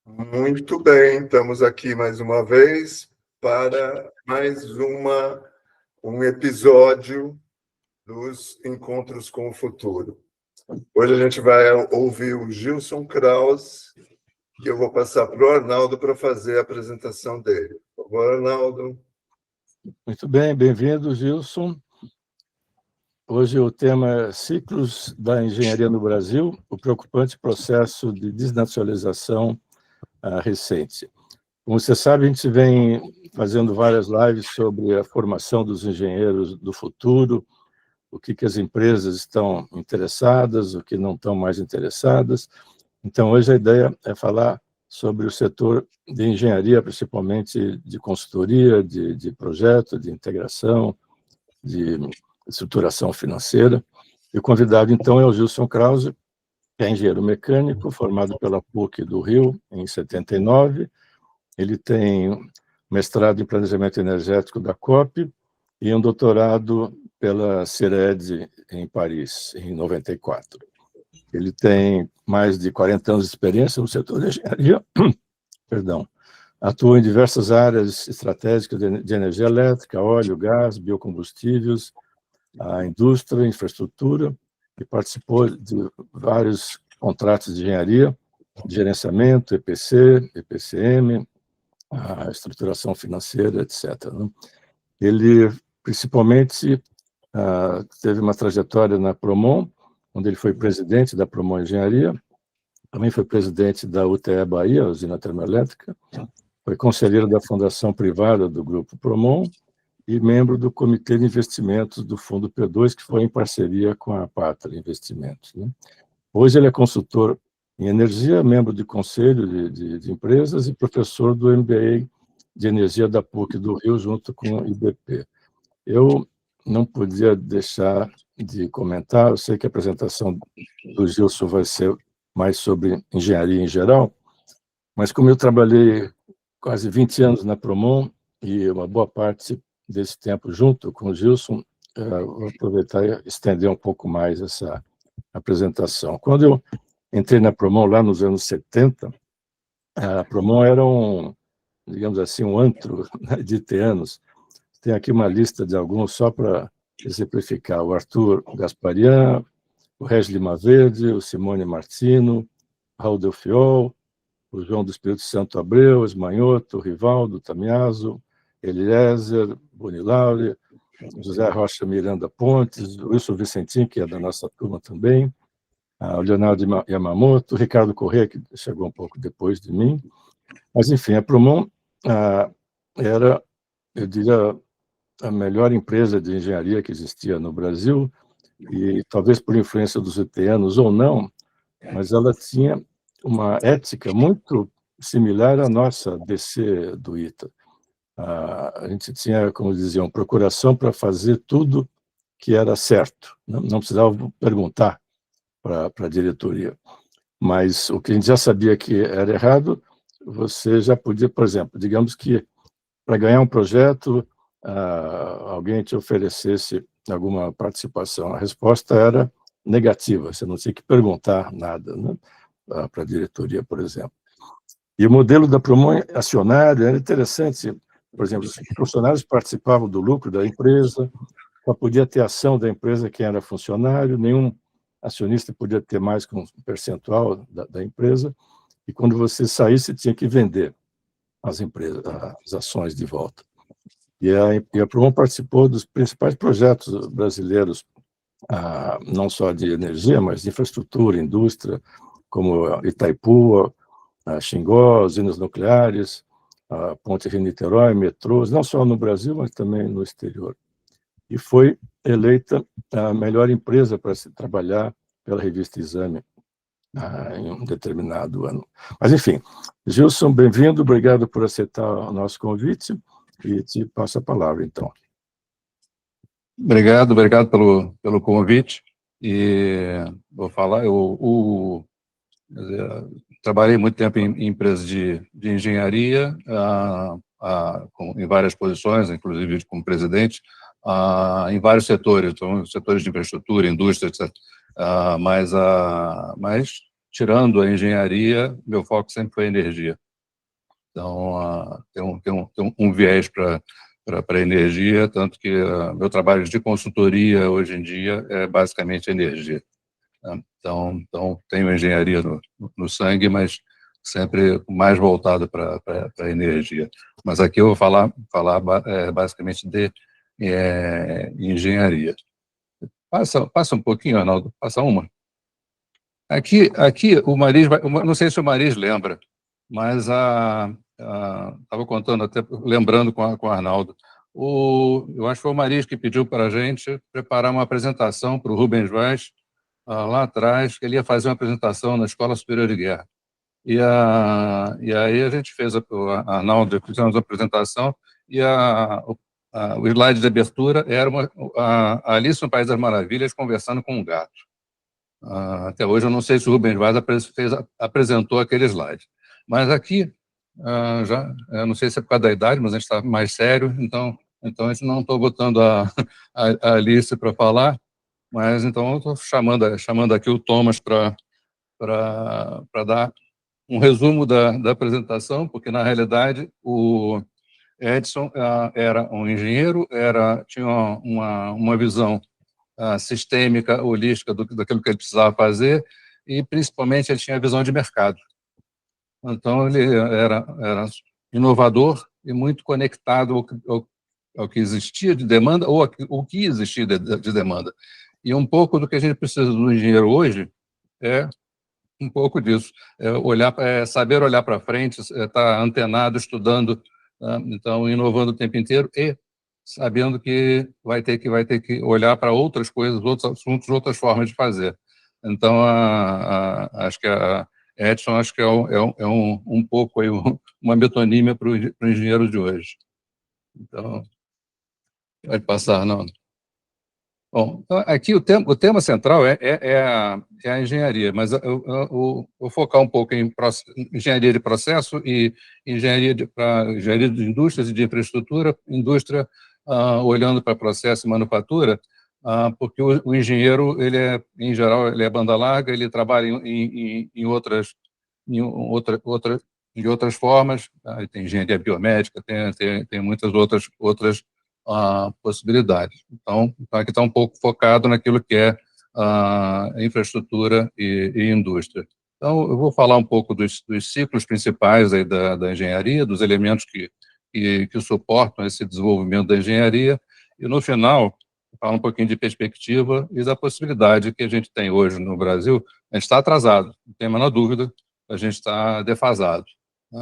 Muito bem, estamos aqui mais uma vez para mais um episódio dos Encontros com o Futuro. Hoje a gente vai ouvir o Gilson Krauss, que eu vou passar para o Arnaldo para fazer a apresentação dele. Por favor, Arnaldo. Muito bem, bem-vindo, Gilson. Hoje o tema é Ciclos da Engenharia no Brasil, o preocupante processo de desnacionalização recente. Como você sabe, a gente vem fazendo várias lives sobre a formação dos engenheiros do futuro, o que as empresas estão interessadas, o que não estão mais interessadas. Então, hoje a ideia é falar sobre o setor de engenharia, principalmente de consultoria, de projeto, de integração, de estruturação financeira. E o convidado, então, é o Gilson Krause, que é engenheiro mecânico, formado pela PUC do Rio, em 79. Ele tem mestrado em planejamento energético da COP e um doutorado pela CIRED em Paris, em 94. Ele tem mais de 40 anos de experiência no setor de engenharia, atua em diversas áreas estratégicas de energia elétrica, óleo, gás, biocombustíveis, a indústria, infraestrutura, e participou de vários contratos de engenharia, de gerenciamento, EPC, EPCM, a estruturação financeira, etc. Ele, principalmente, teve uma trajetória na Promon, onde ele foi presidente da Promon Engenharia, também foi presidente da UTE Bahia, a usina termoelétrica, foi conselheiro da Fundação Privada do Grupo Promon e membro do Comitê de Investimentos do Fundo P2, que foi em parceria com a Pátria Investimentos. Hoje ele é consultor em energia, membro de conselho de empresas e professor do MBA de Energia da PUC do Rio, junto com o IBP. Eu não podia deixar de comentar, eu sei que a apresentação do Gilson vai ser mais sobre engenharia em geral, mas como eu trabalhei quase 20 anos na Promon e uma boa parte desse tempo junto com o Gilson, vou aproveitar e estender um pouco mais essa apresentação. Quando eu entrei na Promon lá nos anos 70, a Promon era digamos assim, um antro de iteanos. Tem aqui uma lista de alguns só para exemplificar: o Arthur Gasparian, o Regis Lima Verde, o Simone Martino, Raul Delfiol, o João do Espírito Santo Abreu, Esmanhoto, Rivaldo, Tamiaso, Eliezer, Bonilaure, José Rocha Miranda Pontes, o Wilson Vicentim, que é da nossa turma também, o Leonardo Yamamoto, o Ricardo Corrêa, que chegou um pouco depois de mim. Mas, enfim, a Promon era, eu diria, a melhor empresa de engenharia que existia no Brasil, e talvez por influência dos itianos ou não, mas ela tinha uma ética muito similar à nossa DC do ITA. A gente tinha, como diziam, procuração para fazer tudo que era certo, não precisava perguntar para a diretoria. Mas o que a gente já sabia que era errado, você já podia, por exemplo, digamos que para ganhar um projeto, alguém te oferecesse alguma participação. A resposta era negativa, você não tinha que perguntar nada, né, para a diretoria, por exemplo. E o modelo da Promon acionária era interessante. Por exemplo, os funcionários participavam do lucro da empresa, só podia ter ação da empresa quem era funcionário, nenhum acionista podia ter mais que um percentual da empresa, e quando você saísse, tinha que vender as ações de volta. E a Promon participou dos principais projetos brasileiros, não só de energia, mas de infraestrutura, indústria, como Itaipu, Xingó, usinas nucleares, a Ponte Rio-Niterói, metrôs, não só no Brasil, mas também no exterior. E foi eleita a melhor empresa para se trabalhar pela revista Exame em um determinado ano. Mas, enfim, Gilson, bem-vindo, obrigado por aceitar o nosso convite, e te passo a palavra, então. Obrigado pelo convite. E vou falar, eu trabalhei muito tempo em empresas de engenharia, em várias posições, inclusive como presidente, em vários setores, então, setores de infraestrutura, indústria, etc. Mas tirando a engenharia, meu foco sempre foi energia. Então, tem um viés para energia, tanto que meu trabalho de consultoria hoje em dia é basicamente energia. Né? Então tenho engenharia no sangue, mas sempre mais voltado para energia. Mas aqui eu vou falar basicamente de engenharia. Passa um pouquinho, Arnaldo, passa uma. Aqui o Maris, não sei se o Maris lembra, mas estava contando, até lembrando com o Arnaldo, eu acho que foi o Maris que pediu para a gente preparar uma apresentação para o Rubens Vaz, lá atrás, que ele ia fazer uma apresentação na Escola Superior de Guerra. E aí a gente fez, o Arnaldo, fizemos a apresentação, e o slide de abertura era a Alice no País das Maravilhas conversando com um gato. Até hoje eu não sei se o Rubens Vaz apresentou aquele slide. Mas aqui, eu não sei se é por causa da idade, mas a gente está mais sério, então a gente não estou botando a Alice para falar, mas então eu estou chamando aqui o Thomas para dar um resumo da apresentação, porque, na realidade, o Edson era um engenheiro, tinha uma visão sistêmica, holística daquilo que ele precisava fazer, e, principalmente, ele tinha a visão de mercado. Então, ele era inovador e muito conectado ao que existia de demanda ou o que existia de demanda. E um pouco do que a gente precisa do engenheiro hoje é um pouco disso, saber olhar para frente, estar antenado, estudando, tá? Então, inovando o tempo inteiro e sabendo que vai ter que olhar para outras coisas, outros assuntos, outras formas de fazer. Então, acho que a Edson acho que é um pouco aí uma metonímia para o engenheiro de hoje. Então, pode passar, não. Bom, então, aqui o tema central é a engenharia, mas eu vou focar um pouco em engenharia de processo e engenharia de indústrias e de infraestrutura, indústria olhando para processo e manufatura, porque o engenheiro, em geral, ele é banda larga, ele trabalha em outras formas, tem engenharia biomédica, tem muitas outras possibilidades. Então, aqui está um pouco focado naquilo que é infraestrutura e indústria. Então, eu vou falar um pouco dos ciclos principais aí da engenharia, dos elementos que suportam esse desenvolvimento da engenharia, e, no final, falar um pouquinho de perspectiva e da possibilidade que a gente tem hoje no Brasil. A gente está atrasado, não tem a menor dúvida, a gente está defasado.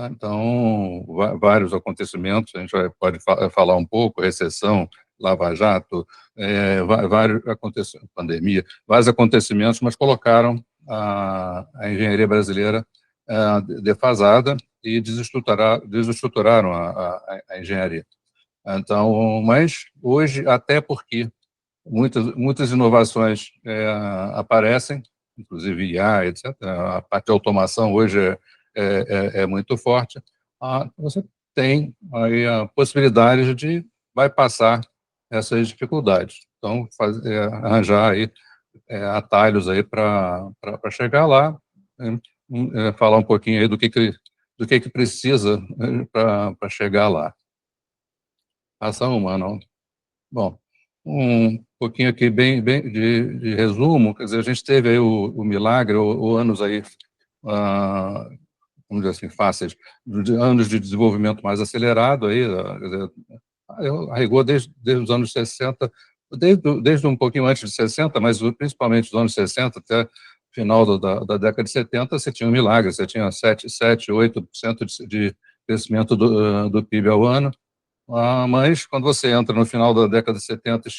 Então, vários acontecimentos, a gente pode falar um pouco, recessão, Lava Jato, vários acontecimentos, pandemia, vários acontecimentos, mas colocaram a engenharia brasileira defasada e desestruturaram a engenharia. Então, mas hoje, até porque muitas inovações aparecem, inclusive IA, etc., a parte de automação hoje é muito forte, você tem aí a possibilidade de bypassar essas dificuldades. Então, arranjar aí atalhos aí para chegar lá, falar um pouquinho aí do que precisa para chegar lá. Passa uma, não? Bom, um pouquinho aqui bem de resumo, quer dizer, a gente teve aí o milagre, ou anos aí, vamos dizer assim, fáceis, anos de desenvolvimento mais acelerado aí, arregou desde os anos 60, desde um pouquinho antes de 60, mas principalmente dos anos 60 até final da década de 70, você tinha um milagre, você tinha 7, 8% de crescimento do PIB ao ano, mas quando você entra no final da década de 70 e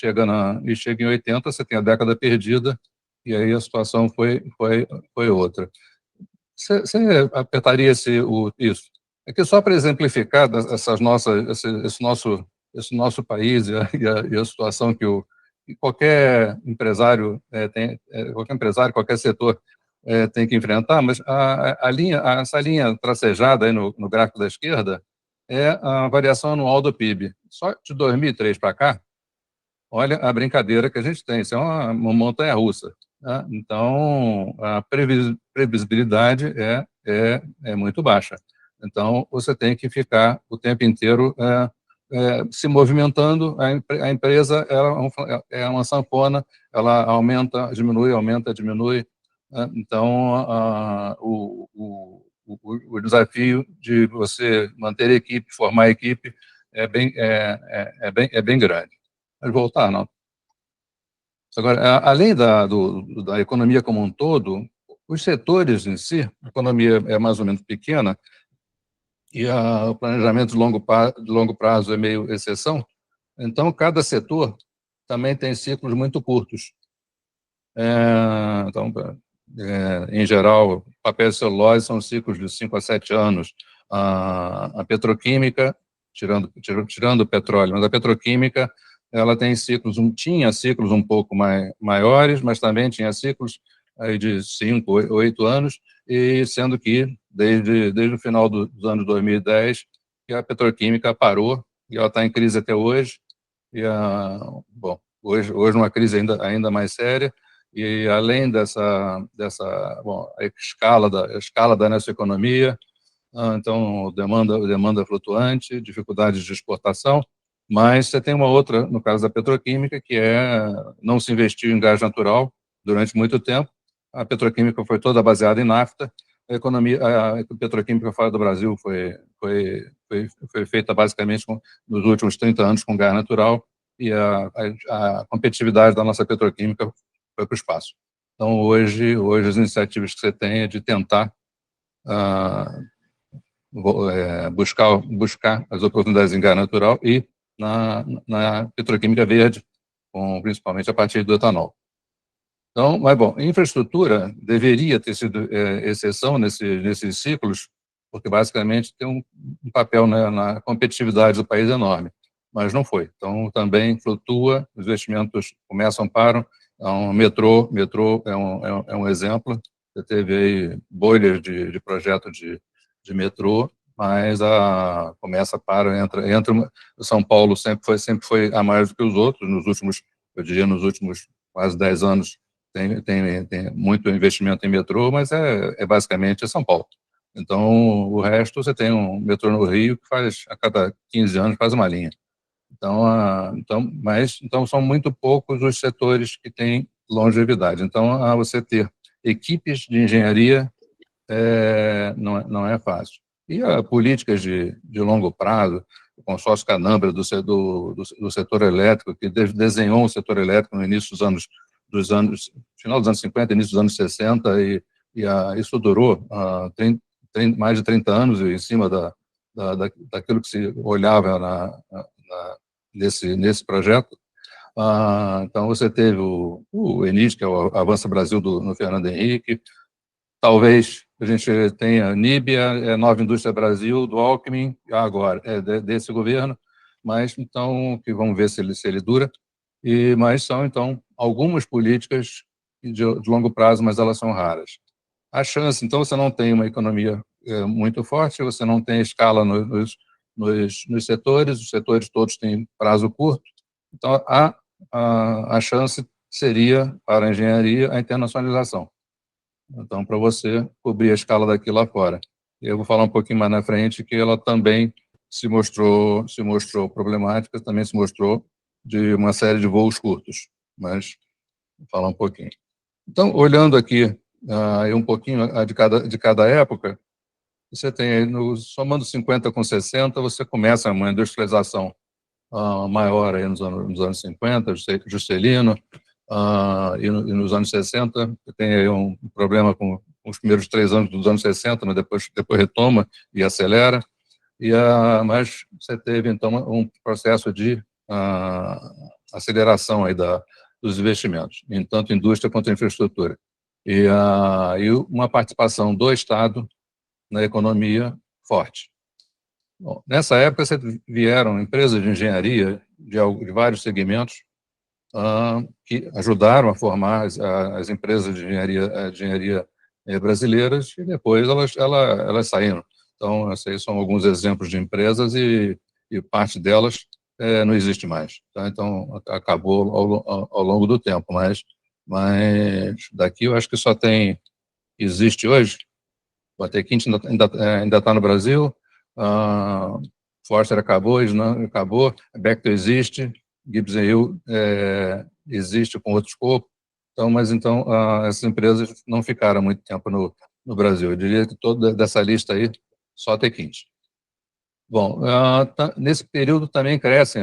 chega em 80, você tem a década perdida, e aí a situação foi outra. Você apertaria isso? É que só para exemplificar esse nosso país e a situação que qualquer empresário qualquer setor tem que enfrentar, mas essa linha tracejada aí no gráfico da esquerda é a variação anual do PIB. Só de 2003 para cá, olha a brincadeira que a gente tem, isso é uma montanha-russa. né? Então, a previsibilidade é muito baixa. Então, você tem que ficar o tempo inteiro se movimentando. A empresa é uma sanfona, ela aumenta, diminui. Né? Então, o desafio de você manter a equipe, formar a equipe, é bem grande. Mas voltar, não. Agora, além da economia como um todo, os setores em si, a economia é mais ou menos pequena, e o planejamento de longo prazo é meio exceção, então cada setor também tem ciclos muito curtos. Então, em geral, papel e celulose são ciclos de 5 a 7 anos. A petroquímica, tirando o petróleo, mas a petroquímica, ela tinha ciclos um pouco maiores, mas também tinha ciclos aí de 5, 8 anos, e sendo que, desde o final dos anos 2010, que a petroquímica parou, e ela está em crise até hoje, bom, hoje uma crise ainda mais séria, e além dessa bom, a escala da nossa economia, então demanda flutuante, dificuldades de exportação, mas você tem uma outra, no caso da petroquímica, que não se investiu em gás natural durante muito tempo. A petroquímica foi toda baseada em nafta. A petroquímica fora do Brasil foi feita basicamente nos últimos 30 anos com gás natural, e a competitividade da nossa petroquímica foi para o espaço. Então, hoje as iniciativas que você tem é de tentar buscar as oportunidades em gás natural e na petroquímica verde, principalmente a partir do etanol. Então, mas, bom, infraestrutura deveria ter sido exceção nesses ciclos, porque basicamente tem um papel na competitividade do país enorme, mas não foi. Então, também flutua, os investimentos começam, param. Então, metrô é um exemplo. Você teve aí bolhas de projeto de metrô, mas começa, para, entra. O São Paulo sempre foi a mais do que os outros, eu diria, nos últimos quase 10 anos, tem muito investimento em metrô, mas basicamente São Paulo. Então, o resto, você tem um metrô no Rio que a cada 15 anos faz uma linha. Então são muito poucos os setores que têm longevidade. Então, você ter equipes de engenharia não é fácil. E políticas de longo prazo, o consórcio Canambra do setor elétrico, que desenhou o setor elétrico no início final dos anos 50, início dos anos 60, e isso durou mais de 30 anos em cima daquilo que se olhava nesse projeto. Então, você teve o ENIT, que é o Avança Brasil no Fernando Henrique. Talvez a gente tenha a Níbia, Nova Indústria Brasil, do Alckmin, agora, desse governo, mas então, que vamos ver se ele dura. Mas são, então, algumas políticas de longo prazo, mas elas são raras. A chance, então, você não tem uma economia muito forte, você não tem escala nos setores, os setores todos têm prazo curto, então a chance seria, para a engenharia, a internacionalização. Então, para você cobrir a escala daqui lá fora. Eu vou falar um pouquinho mais na frente que ela também se mostrou problemática, também se mostrou de uma série de voos curtos, mas vou falar um pouquinho. Então, olhando aqui um pouquinho de cada época, você tem aí, somando 50 com 60, você começa uma industrialização maior aí nos anos 50, Juscelino, e nos anos 60, tem aí um problema com os primeiros 3 anos dos anos 60, mas depois retoma e acelera. Mas você teve, então, um processo de aceleração aí dos investimentos, em tanto indústria quanto infraestrutura. E uma participação do Estado na economia forte. Bom, nessa época, vieram empresas de engenharia de vários segmentos que ajudaram a formar as empresas de engenharia brasileiras, e depois elas saíram. Então, esses são alguns exemplos de empresas e parte delas não existe mais. Tá? Então, acabou ao longo do tempo, mas mas daqui eu acho que só tem, existe hoje, o Atequinte ainda está no Brasil, Forster acabou, Snam acabou, Bechtel existe, Gibbs Hill existe com outro escopo, mas essas empresas não ficaram muito tempo no Brasil. Eu diria que toda dessa lista aí, só Atequinte. Bom, nesse período também crescem,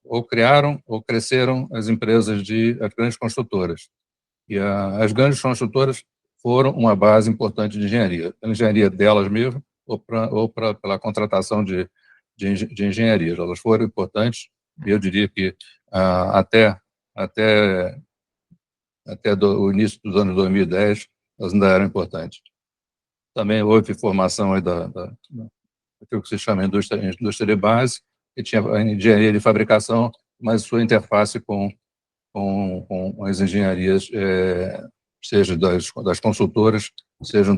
ou criaram ou cresceram as empresas as grandes construtoras. E as grandes construtoras foram uma base importante de engenharia, pela engenharia delas mesmas ou pela contratação de engenharia. Elas foram importantes, e eu diria que até o início dos anos 2010, elas ainda eram importantes. Também houve formação aí daquilo que se chama indústria de base, que tinha a engenharia de fabricação, mas sua interface com as engenharias, seja das consultoras, sejam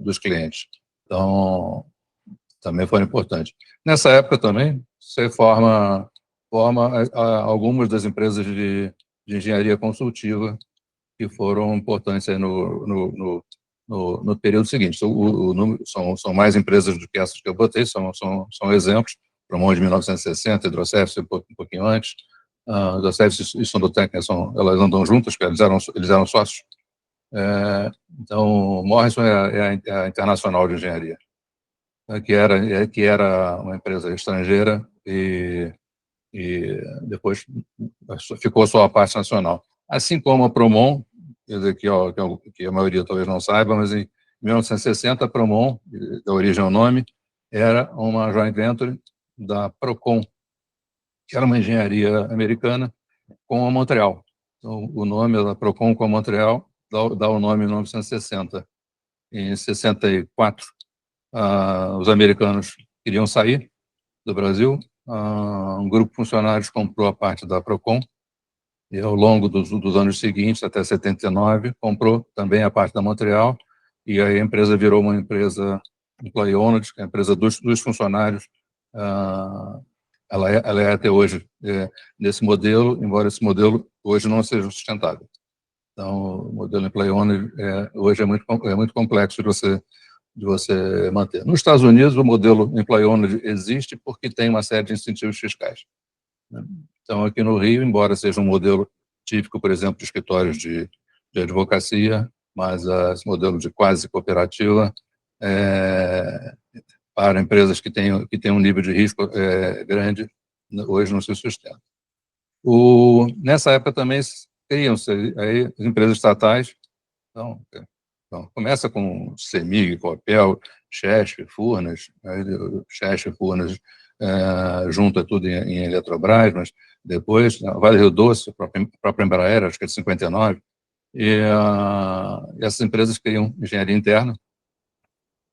dos clientes. Então, também foram importantes. Nessa época também, você forma algumas das empresas de engenharia consultiva que foram importantes aí no período seguinte. São mais empresas do que essas que eu botei, são exemplos. Promon de 1960, Hidrocef um pouquinho antes, Hidrocef e Sondotec, elas andam juntas, porque eles eram sócios. Então, Morrison é a Internacional de Engenharia, que era uma empresa estrangeira e depois ficou só a parte nacional. Assim como a Promon, quer dizer, que a maioria talvez não saiba, mas em 1960 a Promon, da origem ao nome, era uma joint venture da Procon, que era uma engenharia americana, com a Montreal. Então, o nome da Procon com a Montreal dá o nome em 1960. Em 64, os americanos queriam sair do Brasil, um grupo de funcionários comprou a parte da Procon, e ao longo dos anos seguintes, até 79, comprou também a parte da Montreal, e aí a empresa virou uma empresa employee owned, que é a empresa dos funcionários. Ela é até hoje nesse modelo, embora esse modelo hoje não seja sustentável. Então, o modelo employee owned hoje é muito complexo de você manter. Nos Estados Unidos, o modelo employee owned existe porque tem uma série de incentivos fiscais. Então, aqui no Rio, embora seja um modelo típico, por exemplo, de escritórios de advocacia, mas esse modelo de quase cooperativa, para empresas que têm um nível de risco grande, hoje não se sustenta. Nessa época também criam-se aí as empresas estatais. Então, começa com CEMIG, Copel, Chesf, Furnas, Chesf, Furnas, junta tudo em Eletrobras, mas depois Vale Rio Doce, a própria Embraer, acho que é de 59, e essas empresas criam engenharia interna,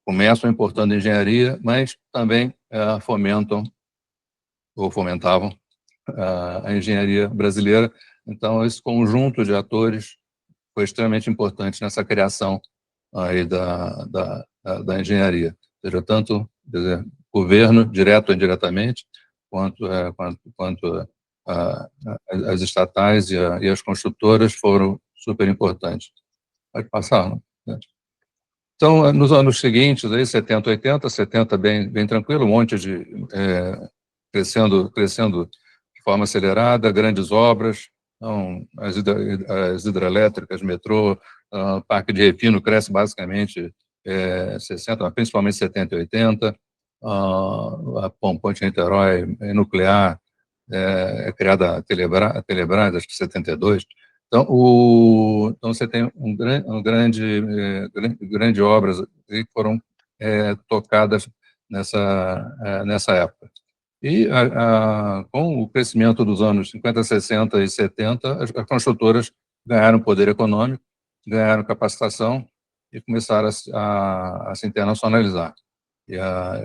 começam importando engenharia, mas também fomentam, ou fomentavam, a engenharia brasileira. Então, esse conjunto de atores foi extremamente importante nessa criação aí da engenharia, seja tanto, quer dizer, governo, direto ou indiretamente, quanto as estatais e as construtoras foram super importantes. Pode passar, né? Então, nos anos seguintes, aí, 70, 80, 70 bem tranquilo, um monte de crescendo de forma acelerada, grandes obras, então, as hidrelétricas, metrô, Parque de Refino cresce basicamente 60, principalmente 70 e 80, a Ponte Niterói nuclear, criada a Telebrás, acho que 72. Então, você tem grande obras que foram tocadas nessa época. E com o crescimento dos anos 50, 60 e 70, as construtoras ganharam poder econômico, ganharam capacitação e começaram a se internacionalizar. E,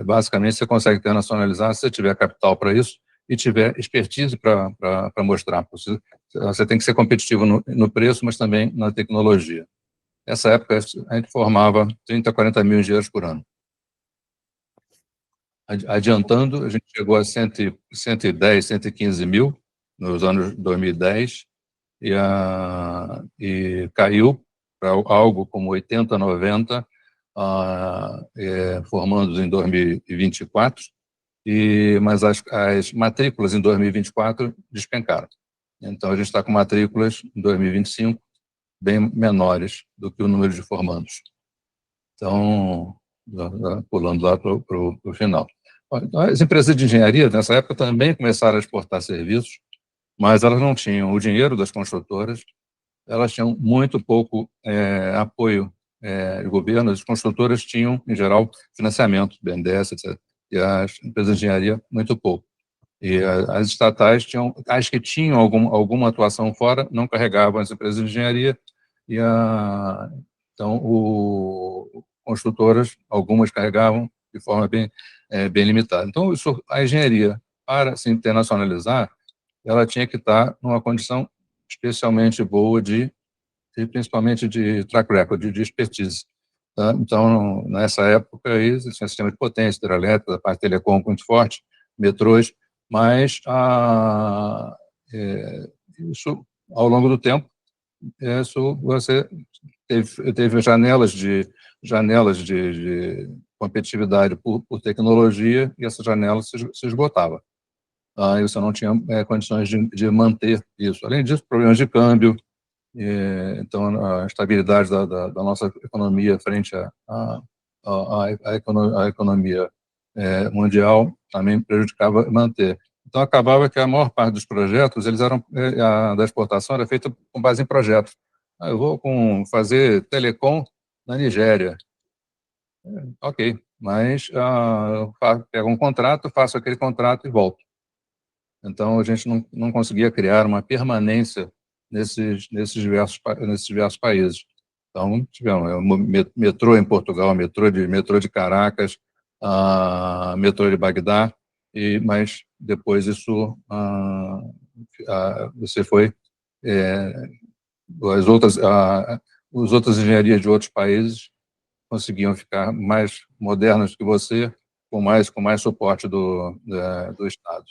basicamente, você consegue internacionalizar se você tiver capital para isso e tiver expertise para mostrar. Você tem que ser competitivo no preço, mas também na tecnologia. Nessa época, a gente formava 30, 40 mil engenheiros por ano. Adiantando, a gente chegou a 110, 115 mil nos anos 2010, e caiu para algo como 80, 90 formandos em 2024, mas as matrículas em 2024 despencaram. Então, a gente está com matrículas em 2025 bem menores do que o número de formandos. Então, pulando lá para o final. Então, as empresas de engenharia, nessa época, também começaram a exportar serviços, mas elas não tinham o dinheiro das construtoras, elas tinham muito pouco apoio do governo, as construtoras tinham, em geral, financiamento, BNDES, etc. E as empresas de engenharia, muito pouco. E as estatais tinham, as que tinham alguma atuação fora, não carregavam as empresas de engenharia, então, construtoras, algumas carregavam de forma bem limitada. Então, a engenharia, para se internacionalizar, ela tinha que estar numa condição especialmente boa principalmente de track record, de expertise. Tá? Então, nessa época, aí, tinha sistema de potência, hidrelétrica, a parte de telecom muito forte, metrôs, mas isso, ao longo do tempo, isso você teve janelas de competitividade por tecnologia, e essa janela se esgotava. E você não tinha condições de manter isso. Além disso, problemas de câmbio, então a estabilidade da nossa economia frente à economia mundial também prejudicava manter. Então, acabava que a maior parte dos projetos, eles eram, da exportação era feita com base em projetos. Eu vou fazer telecom na Nigéria. Ok, mas eu pego um contrato, faço aquele contrato e volto. Então, a gente não conseguia criar uma permanência nesses diversos países. Então, tivemos metrô em Portugal, metrô de Caracas, metrô de Bagdá, mas depois isso você foi as outras engenharias de outros países conseguiam ficar mais modernas que você, com mais suporte do Estado.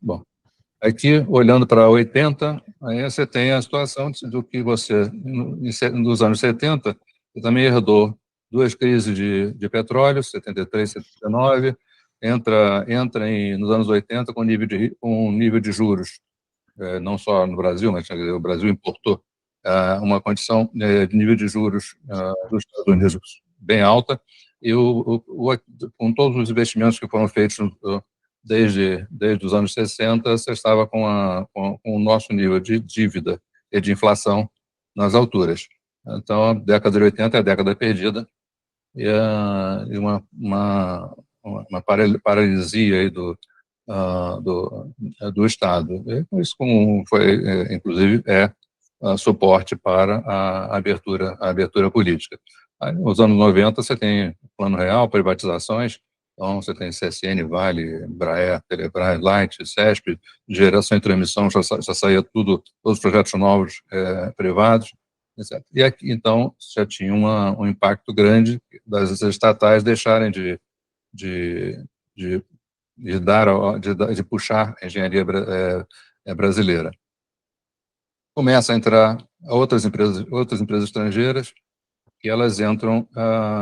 Bom, aqui, olhando para 80, aí você tem a situação do que você, nos anos 70, você também herdou duas crises de petróleo, 73, 79, entra nos anos 80 com nível de juros, não só no Brasil, mas o Brasil importou uma condição de nível de juros dos Estados Unidos bem alta, e com todos os investimentos que foram feitos desde os anos 60, você estava com o nosso nível de dívida e de inflação nas alturas. Então, a década de 80 é a década perdida, e uma paralisia aí do Estado. Isso foi, inclusive, suporte para a abertura política. Aí, nos anos 90, você tem Plano Real, privatizações, então você tem CSN, Vale, Embraer, Telebrás, Light, CESP, geração e transmissão, já saía todos os projetos novos privados, etc. E aqui, então, já tinha um impacto grande das estatais deixarem de puxar a engenharia brasileira. Começa a entrar outras empresas estrangeiras, que elas entram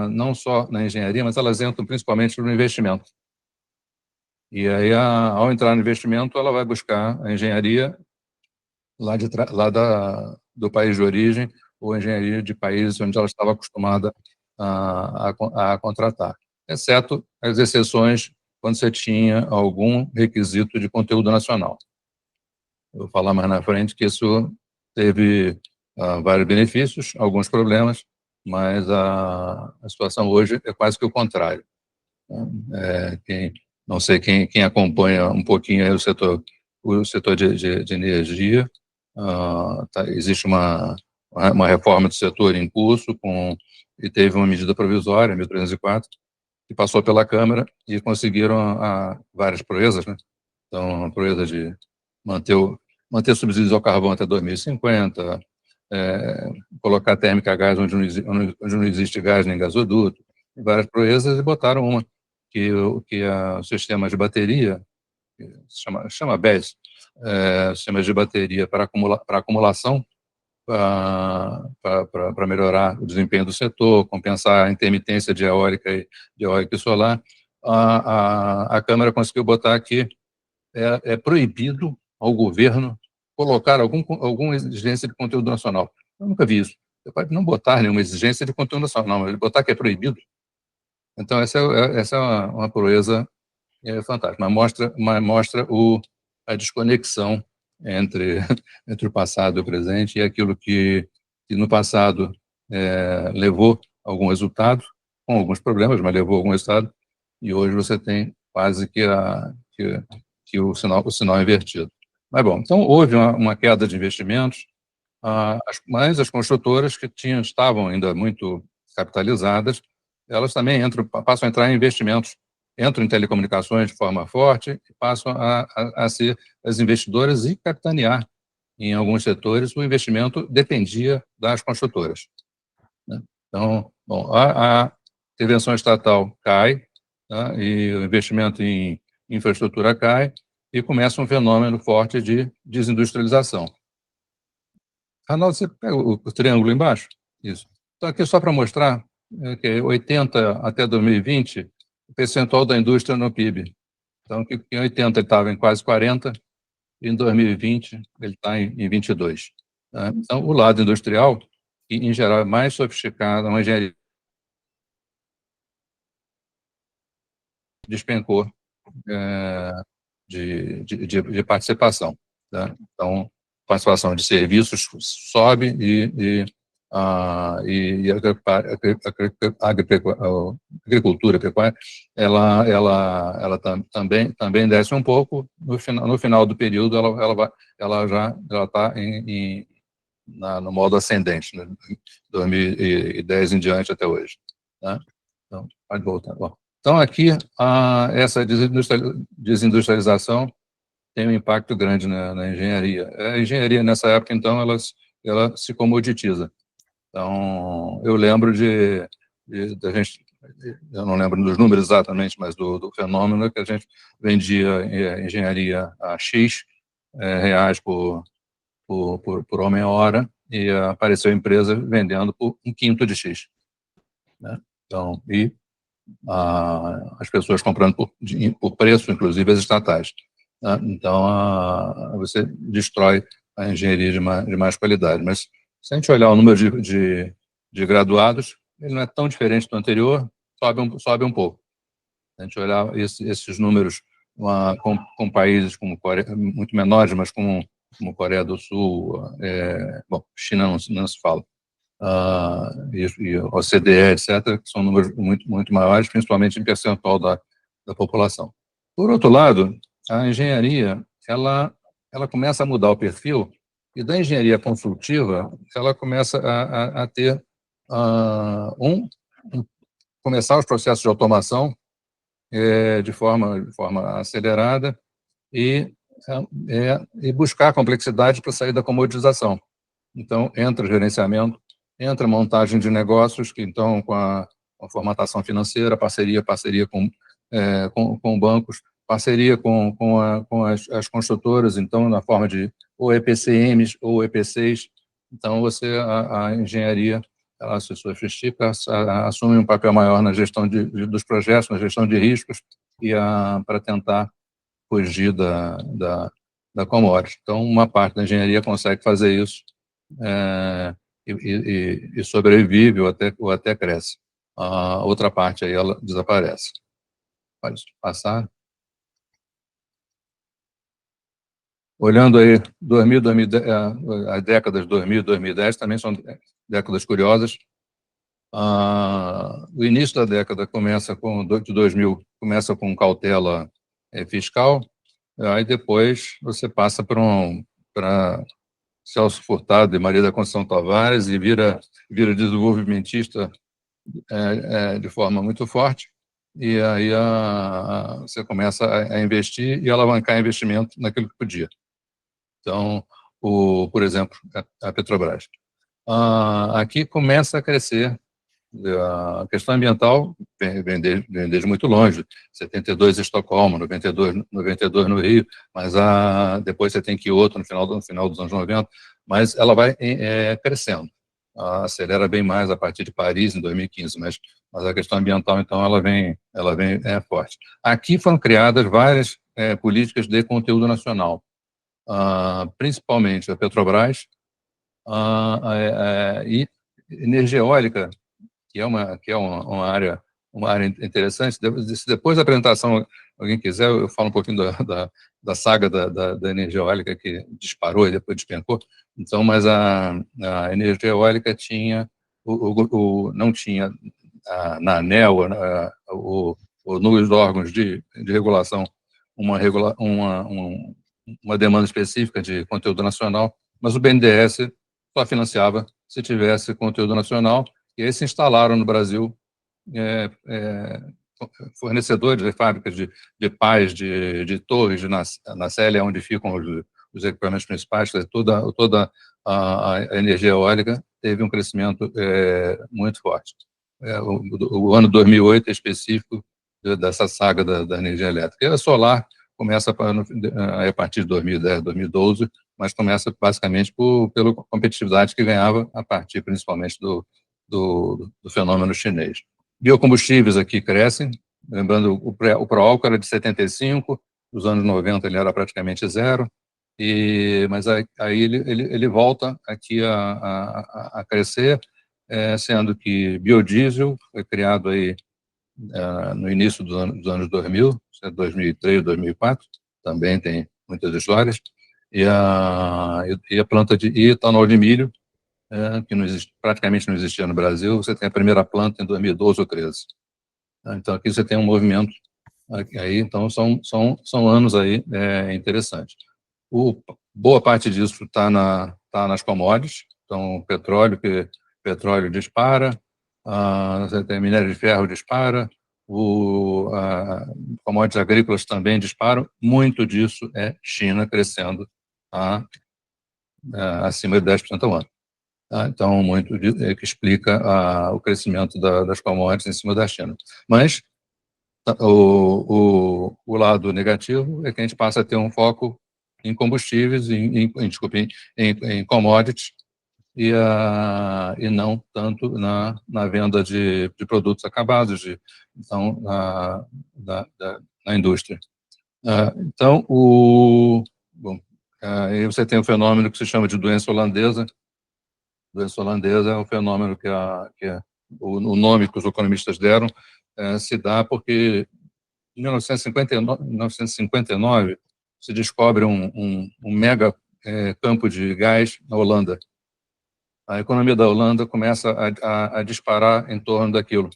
não só na engenharia, mas elas entram principalmente no investimento. E aí, ao entrar no investimento, ela vai buscar a engenharia lá do país de origem, ou engenharia de países onde ela estava acostumada a contratar, exceto as exceções quando você tinha algum requisito de conteúdo nacional. Eu vou falar mais na frente que isso teve vários benefícios, alguns problemas, mas a situação hoje é quase que o contrário. Não sei quem acompanha um pouquinho aí o setor de energia, existe uma reforma do setor em curso, e teve uma medida provisória, 1304, que passou pela Câmara e conseguiram várias proezas, né? Então, a proeza de manter subsídios ao carvão até 2050, colocar térmica a gás onde não existe gás nem gasoduto, várias proezas, e botaram uma, que o sistema de bateria, chama BES, sistemas de bateria para acumulação, para melhorar o desempenho do setor, compensar a intermitência de eólica e solar. A Câmara conseguiu botar aqui, é proibido ao governo colocar alguma exigência de conteúdo nacional. Eu nunca vi isso. Você pode não botar nenhuma exigência de conteúdo nacional, mas botar que é proibido. Então, essa é uma proeza fantástica, mas mostra a desconexão entre o passado e o presente, e aquilo que no passado levou a algum resultado, com alguns problemas, mas levou a algum resultado, e hoje você tem quase que o sinal invertido. Mas, bom, então houve uma queda de investimentos, mas as construtoras que estavam ainda muito capitalizadas, elas também passam a entrar em investimentos, entram em telecomunicações de forma forte e passam a ser as investidoras e capitanear em alguns setores. O investimento dependia das construtoras, né? Então, bom, a intervenção estatal cai, tá? E o investimento em infraestrutura cai e começa um fenômeno forte de desindustrialização. Arnaldo, você pega o triângulo embaixo? Isso. Então, aqui só para mostrar que 80 até 2020, o percentual da indústria no PIB. Então, em 80 ele estava em quase 40, e em 2020 ele está em 22. Tá? Então, o lado industrial, que em geral é mais sofisticado, uma engenharia despencou de participação. Tá? Então, participação de serviços sobe e a agricultura, pecuária, ela também desce um pouco. No final do período, ela já está no modo ascendente, né? 2010 em diante até hoje. Tá? Então, pode voltar. Bom, então, aqui, essa desindustrialização tem um impacto grande na engenharia. A engenharia, nessa época, então, ela se comoditiza. Então, eu lembro da gente, eu não lembro dos números exatamente, mas do fenômeno que a gente vendia engenharia a X reais por homem-hora, e apareceu a empresa vendendo por um quinto de X, né? Então, as pessoas comprando por preço, inclusive as estatais, né? Então, você destrói a engenharia de mais qualidade. Mas, se a gente olhar o número de graduados, ele não é tão diferente do anterior, sobe um pouco. Se a gente olhar esses números com países como Coreia, muito menores, mas como Coreia do Sul, bom, China não se fala, e OCDE, etc., que são números muito maiores, principalmente em percentual da população. Por outro lado, a engenharia, ela começa a mudar o perfil, e da engenharia consultiva, ela começa a ter começar os processos de automação de forma acelerada e buscar a complexidade para sair da comoditização. Então, entra gerenciamento, entra montagem de negócios, que então, com a formatação financeira, parceria com bancos, parceria com as construtoras, então, na forma de ou EPCMs ou EPCs. Então, a engenharia, ela se sofistica, assume um papel maior na gestão dos projetos, na gestão de riscos, e para tentar fugir da commodity. Então, uma parte da engenharia consegue fazer isso e sobrevive ou até cresce. A outra parte aí, ela desaparece. Pode passar. Olhando aí 2010, as décadas de 2000 e 2010 também são décadas curiosas. O início da década de 2000 começa com cautela fiscal, aí depois você passa para Celso Furtado e Maria da Conceição Tavares e vira desenvolvimentista de forma muito forte, e aí você começa a investir e alavancar investimento naquilo que podia. Então, por exemplo, a Petrobras. Aqui começa a crescer a questão ambiental, vem desde muito longe, 72 em Estocolmo, 92 no Rio, mas depois você tem Kyoto no final dos anos 90, mas ela vai crescendo. Acelera bem mais a partir de Paris, em 2015, mas a questão ambiental, então, ela vem forte. Aqui foram criadas várias políticas de conteúdo nacional, principalmente a Petrobras, e energia eólica, que é uma área interessante. Se depois da apresentação alguém quiser, eu falo um pouquinho da saga da energia eólica, que disparou e depois despencou. Então, mas a energia eólica tinha não tinha na ANEEL, o núcleo de órgãos de regulação, uma demanda específica de conteúdo nacional, mas o BNDES só financiava se tivesse conteúdo nacional, e aí se instalaram no Brasil fornecedores de fábricas de pás, de torres, na Célia, onde ficam os equipamentos principais, toda a energia eólica teve um crescimento muito forte. O ano 2008 é específico dessa saga da energia elétrica. E a solar começa a partir de 2010, 2012, mas começa basicamente pela competitividade que ganhava a partir principalmente do fenômeno chinês. Biocombustíveis aqui crescem, lembrando, o pró-álcool era de 75, nos anos 90 ele era praticamente zero, mas aí ele volta aqui a crescer, sendo que biodiesel foi criado aí no início dos anos 2000, 2003, 2004, também tem muitas histórias, e a planta de etanol de milho, que praticamente não existia no Brasil, você tem a primeira planta em 2012 ou 13. Então, aqui você tem um movimento, aí, então são anos aí interessantes. Boa parte disso está nas commodities, então petróleo dispara, você tem minério de ferro dispara, commodities agrícolas também disparam, muito disso é China crescendo acima de 10% ao ano. Então, muito que explica o crescimento das commodities em cima da China. Mas o lado negativo é que a gente passa a ter um foco em combustíveis, em commodities, e não tanto na venda de produtos acabados, então, na indústria. Então, aí você tem um fenômeno que se chama de doença holandesa. Doença holandesa é um fenômeno que o nome que os economistas deram se dá porque em 1959 se descobre um mega campo de gás na Holanda. A economia da Holanda começa a disparar em torno daquilo.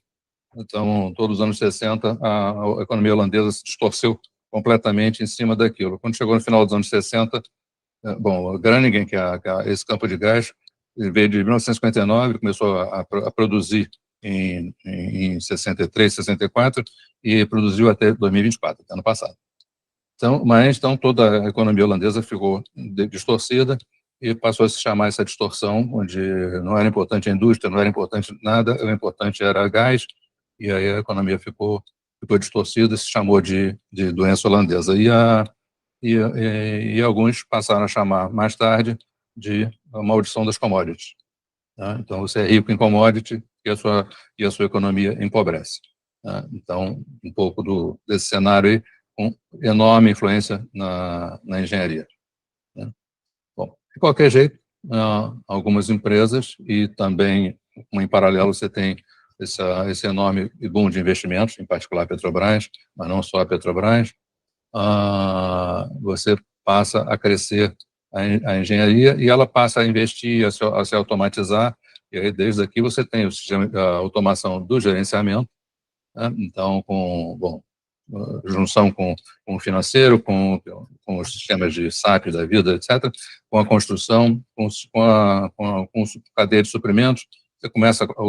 Então, todos os anos 60, a economia holandesa se distorceu completamente em cima daquilo. Quando chegou no final dos anos 60, o Groningen, que é esse campo de gás, veio de 1959, começou a produzir em 63, 64, e produziu até 2024, ano passado. Então, toda a economia holandesa ficou distorcida e passou a se chamar essa distorção, onde não era importante a indústria, não era importante nada, o importante era gás, e aí a economia ficou distorcida, se chamou de doença holandesa. E alguns passaram a chamar mais tarde de a maldição das commodities. Então, você é rico em commodity e a sua economia empobrece. Então, um pouco desse cenário aí, com enorme influência na engenharia. Bom, de qualquer jeito, algumas empresas, e também, em paralelo, você tem esse enorme boom de investimentos, em particular a Petrobras, mas não só a Petrobras, você passa a crescer a engenharia e ela passa a investir, a se automatizar, e aí desde aqui você tem a automação do gerenciamento, então, junção com o financeiro, com os sistemas de SAP da vida, etc., com a construção, com a cadeia de suprimentos, você começa a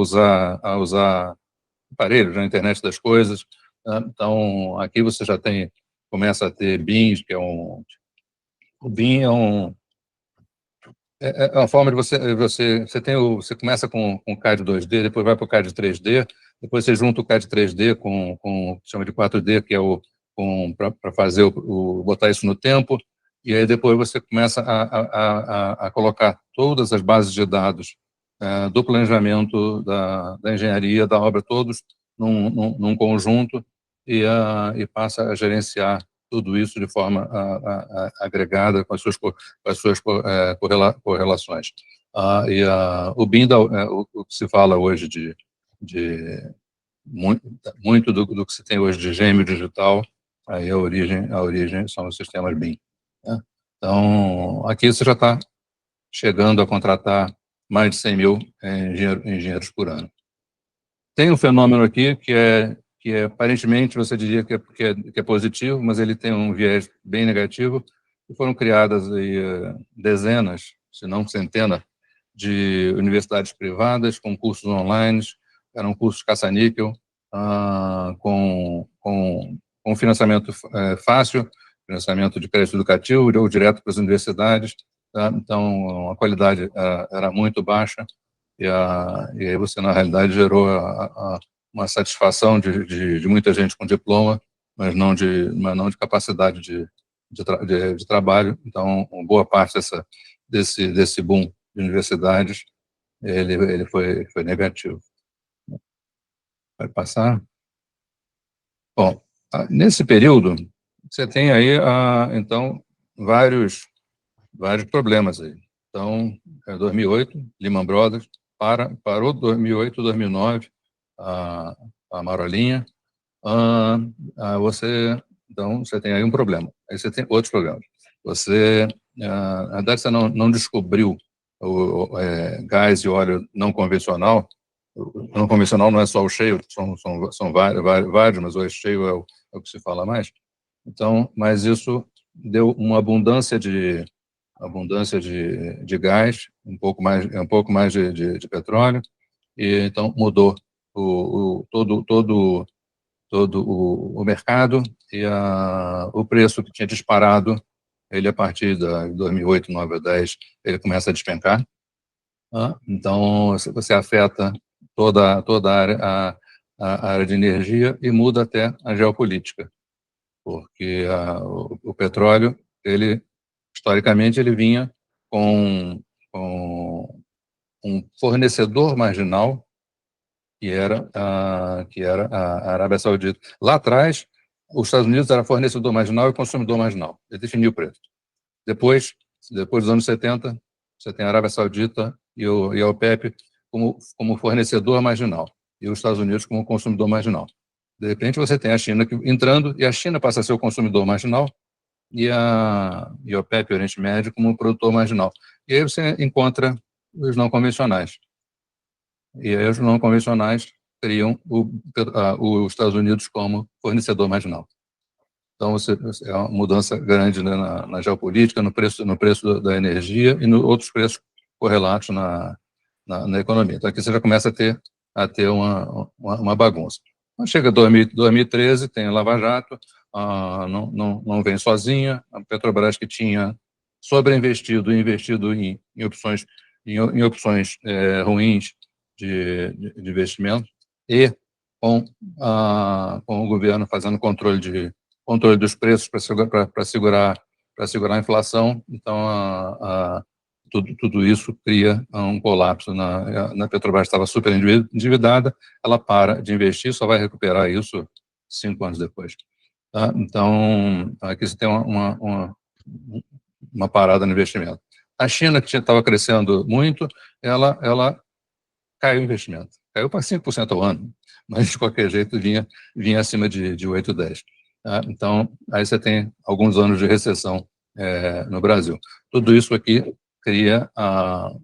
usar aparelhos na internet das coisas. Então, aqui você já começa a ter BIMs, que o BIM é uma forma de você começa com CAD 2D, depois vai para o CAD 3D, depois você junta o CAD 3D com o que chama de 4D, que é para fazer botar isso no tempo, e aí depois você começa a colocar todas as bases de dados do planejamento, da engenharia, da obra, todos num conjunto, e passa a gerenciar tudo isso de forma agregada com as suas correlações. O BIM, o que se fala hoje de muito do que se tem hoje de gêmeo digital, aí a origem são os sistemas BIM. Né? Então, aqui você já está chegando a contratar mais de 100 mil engenheiros por ano. Tem um fenômeno aqui que aparentemente você diria que é positivo, mas ele tem um viés bem negativo, e foram criadas aí, dezenas, se não centenas, de universidades privadas com cursos online, eram cursos caça-níquel, com financiamento fácil, financiamento de crédito educativo ou direto para as universidades, tá? Então, a qualidade era muito baixa, e aí você, na realidade, gerou uma satisfação de muita gente com diploma, mas não de capacidade de trabalho. Então, boa parte desse boom de universidades, ele foi negativo. Vai passar? Bom, nesse período, você tem aí, então, vários problemas aí. Então, 2008, Lehman Brothers, parou 2008, 2009, a marolinha. Então, você tem aí um problema. Aí você tem outros problemas. Na verdade, você não descobriu o gás e óleo não convencional. O não convencional não é só o shale, são vários, mas o shale é o que se fala mais. Então, mas isso deu uma abundância de gás, um pouco mais de petróleo, e então mudou todo o mercado, e o preço que tinha disparado, ele a partir de 2008, 2009, 2010, ele começa a despencar. Então, você afeta toda a área de energia e muda até a geopolítica, porque o petróleo, historicamente, ele vinha com um fornecedor marginal, que era a Arábia Saudita. Lá atrás, os Estados Unidos era fornecedor marginal e consumidor marginal. Ele definiu o preço. Depois dos anos 70, você tem a Arábia Saudita e a OPEP como fornecedor marginal, e os Estados Unidos como consumidor marginal. De repente, você tem a China entrando, e a China passa a ser o consumidor marginal, e a OPEP, o Oriente Médio, como produtor marginal. E aí você encontra os não convencionais. E aí os não convencionais teriam os Estados Unidos como fornecedor marginal. Então, é uma mudança grande, né, na geopolítica, no preço da energia e nos outros preços correlatos na economia. Então, aqui você já começa a ter uma bagunça. Então, chega 2013, tem a Lava Jato, não vem sozinha, a Petrobras, que tinha sobreinvestido e investido em opções ruins de investimento, e com o governo fazendo controle dos preços para segurar a inflação. Então, tudo isso cria um colapso. Na Petrobras estava super endividada, ela para de investir, só vai recuperar isso 5 anos depois. Tá? Então, aqui você tem uma parada no investimento. A China, que estava crescendo muito, ela caiu o investimento. Caiu para 5% ao ano, mas, de qualquer jeito, vinha acima de 8, 10. Tá? Então, aí você tem alguns anos de recessão no Brasil. Tudo isso aqui cria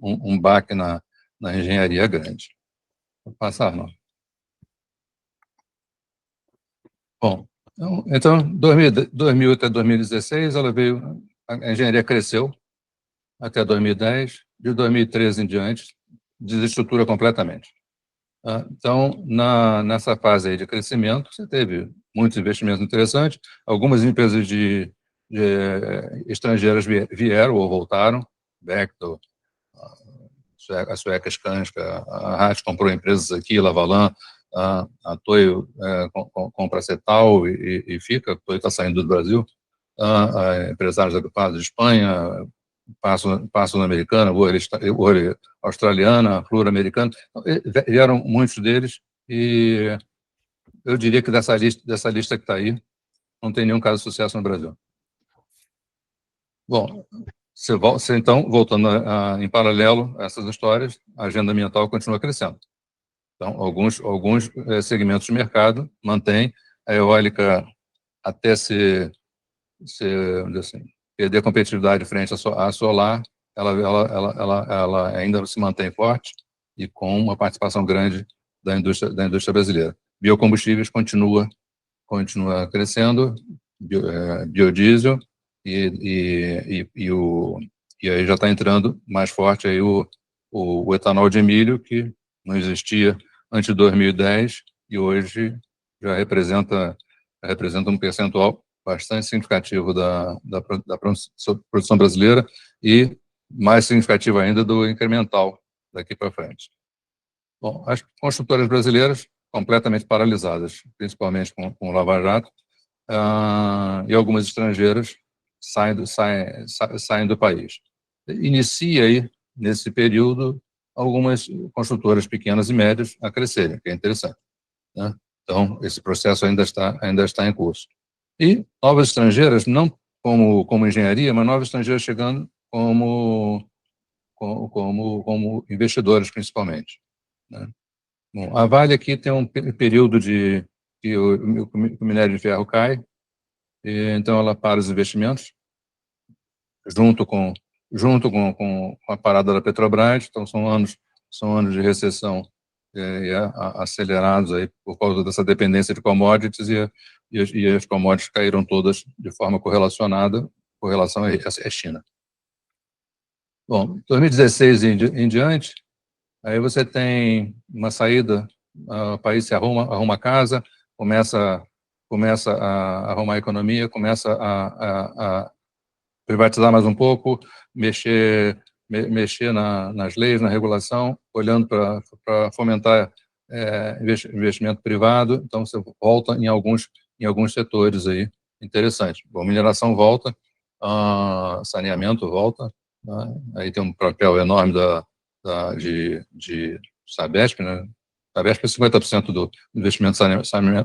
um baque na engenharia grande. Vou passar, não. Bom, então 2000 até 2016, a engenharia cresceu até 2010, de 2013 em diante, desestrutura completamente. Então, nessa fase aí de crescimento, você teve muitos investimentos interessantes, algumas empresas estrangeiras vieram ou voltaram, Bechtel, a sueca Skanska, a Hatch comprou empresas aqui, Lavalan, a Toyo compra Cetal e fica, a Toyo está saindo do Brasil, empresários agrupados de Espanha, Passo Americana, Ori australiana, Flor americana, vieram muitos deles, e eu diria que dessa lista que está aí, não tem nenhum caso de sucesso no Brasil. Bom, então, voltando em paralelo a essas histórias, a agenda ambiental continua crescendo. Então, alguns segmentos de mercado mantêm a eólica até assim, perder competitividade frente à solar, ela ainda se mantém forte e com uma participação grande da indústria brasileira. Biocombustíveis continua crescendo, biodiesel, e aí já está entrando mais forte aí o etanol de milho, que não existia antes de 2010 e hoje já representa um percentual bastante significativo da produção brasileira e mais significativo ainda do incremental daqui para frente. Bom, as construtoras brasileiras completamente paralisadas, principalmente com o Lava Jato, e algumas estrangeiras saem do país. Inicia aí, nesse período, algumas construtoras pequenas e médias a crescerem, que é interessante, né? Então, esse processo ainda está em curso. E novas estrangeiras, não como engenharia, mas novas estrangeiras chegando como investidores, principalmente, né? Bom, a Vale aqui tem um período que o minério de ferro cai, e então ela para os investimentos, junto com a parada da Petrobras. Então são anos de recessão acelerados aí por causa dessa dependência de commodities, e as commodities caíram todas de forma correlacionada com relação à China. Bom, 2016 em diante, aí você tem uma saída, o país se arruma a casa, começa a arrumar a economia, começa a privatizar mais um pouco, mexer nas leis, na regulação, olhando para fomentar investimento privado. Então, você volta em alguns setores aí interessantes. Bom, mineração volta, saneamento volta, né? Aí tem um papel enorme de Sabesp, né? Sabesp é 50% do investimento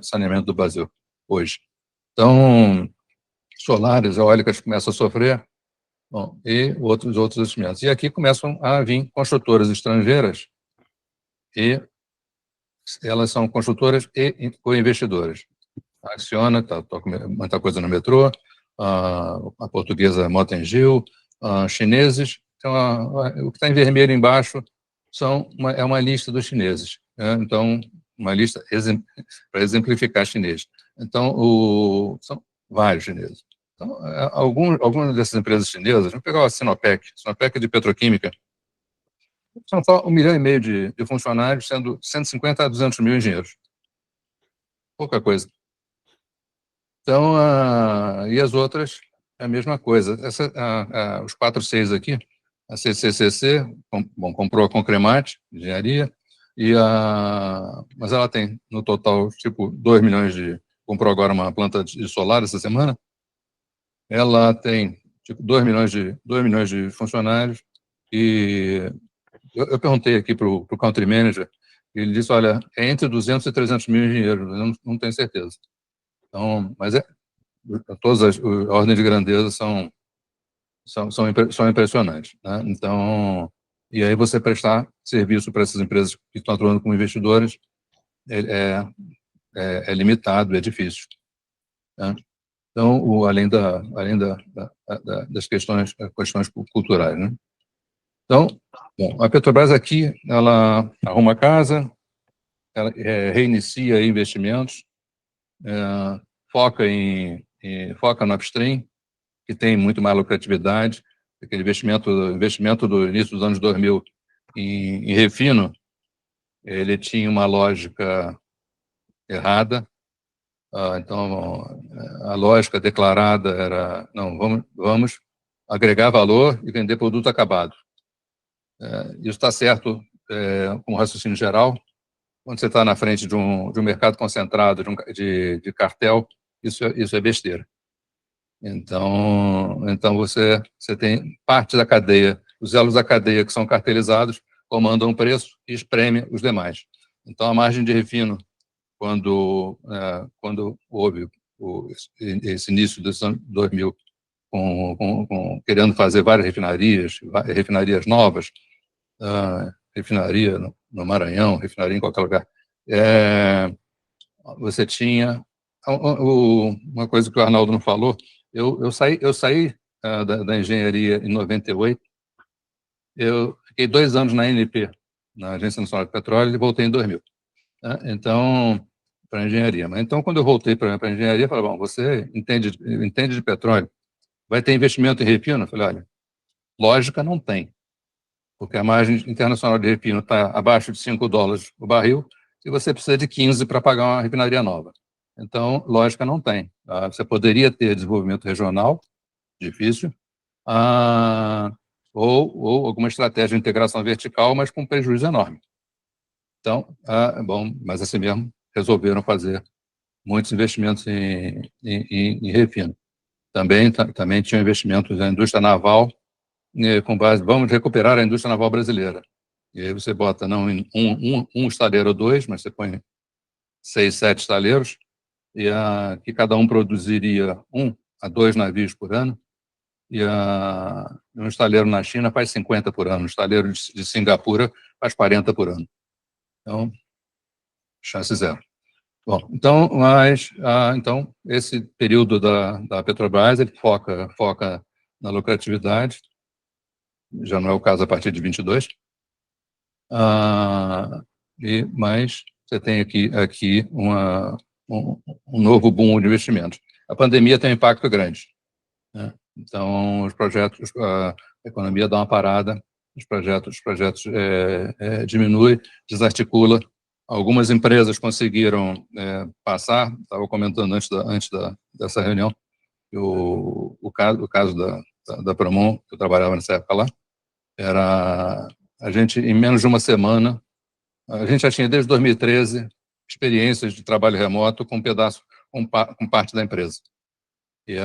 saneamento do Brasil hoje. Então, solares, eólicas começam a sofrer, bom, e outros investimentos. E aqui começam a vir construtoras estrangeiras, e elas são construtoras e co-investidoras. A Acciona está com muita coisa no metrô, a portuguesa Mota-Engil, chineses. Então, o que está em vermelho embaixo é uma lista dos chineses, né? Então, uma lista para exemplificar chinês. Então, são vários chineses. Então, algumas dessas empresas chinesas, vamos pegar a Sinopec de petroquímica, são só 1,5 milhão de funcionários, sendo 150 a 200 mil engenheiros. Pouca coisa. Então, e as outras, é a mesma coisa. Os 4, 6 aqui, a CCCC, comprou a Concremate, engenharia, mas ela tem, no total, tipo, 2 milhões comprou agora uma planta de solar essa semana. Ela tem, tipo, 2 milhões de funcionários, e eu perguntei aqui para o Country Manager, e ele disse, olha, é entre 200 e 300 mil engenheiros, eu não tenho certeza. Então, mas todas as ordens de grandeza são impressionantes, né? Então, e aí você prestar serviço para essas empresas que estão atuando como investidores é limitado, é difícil, né? Então, além das questões culturais, né? Então, bom, a Petrobras aqui, ela arruma a casa, ela reinicia investimentos, foca no upstream, que tem muito mais lucratividade. Aquele investimento do início dos anos 2000 em refino, ele tinha uma lógica errada. Então, a lógica declarada era, não, vamos agregar valor e vender produto acabado. Isso está certo com o raciocínio geral, quando você está na frente de um mercado concentrado, de cartel, isso é besteira. Então você tem parte da cadeia, os elos da cadeia que são cartelizados, comandam o preço e espreme os demais. Então, a margem de refino, quando houve esse início dos anos 2000, querendo fazer várias refinarias novas, refinaria no Maranhão, refinaria em qualquer lugar, você tinha uma coisa que o Arnaldo não falou. Eu saí da engenharia em 98. Eu fiquei 2 anos na ANP, na Agência Nacional de Petróleo, e voltei em 2000. Né? Então, para a engenharia. Mas então, quando eu voltei para a engenharia, eu falei, bom, você entende de petróleo, vai ter investimento em refino? Eu falei, olha, lógica não tem, porque a margem internacional de refino está abaixo de $5 o barril, e você precisa de 15 para pagar uma refinaria nova. Então, lógica não tem. Você poderia ter desenvolvimento regional, difícil, ou alguma estratégia de integração vertical, mas com prejuízo enorme. Então, bom, mas assim mesmo, resolveram fazer muitos investimentos em refino. Também tinham investimentos na indústria naval, com base, vamos recuperar a indústria naval brasileira. E aí você bota não em um estaleiro ou 2, mas você põe 6, 7 estaleiros, e que cada um produziria 1 a 2 navios por ano, e um estaleiro na China faz 50 por ano, um estaleiro de Singapura faz 40 por ano. Então, chance zero. Bom, então esse período da Petrobras, ele foca na lucratividade, já não é o caso a partir de 22, mas você tem aqui um novo boom de investimentos. A pandemia tem um impacto grande, né? Então, os projetos, a economia dá uma parada, os projetos diminuem, desarticula. Algumas empresas conseguiram passar, estava comentando antes dessa reunião, o caso da Promon, que eu trabalhava nessa época lá, era a gente, em menos de uma semana, a gente já tinha desde 2013 experiências de trabalho remoto com com parte da empresa. E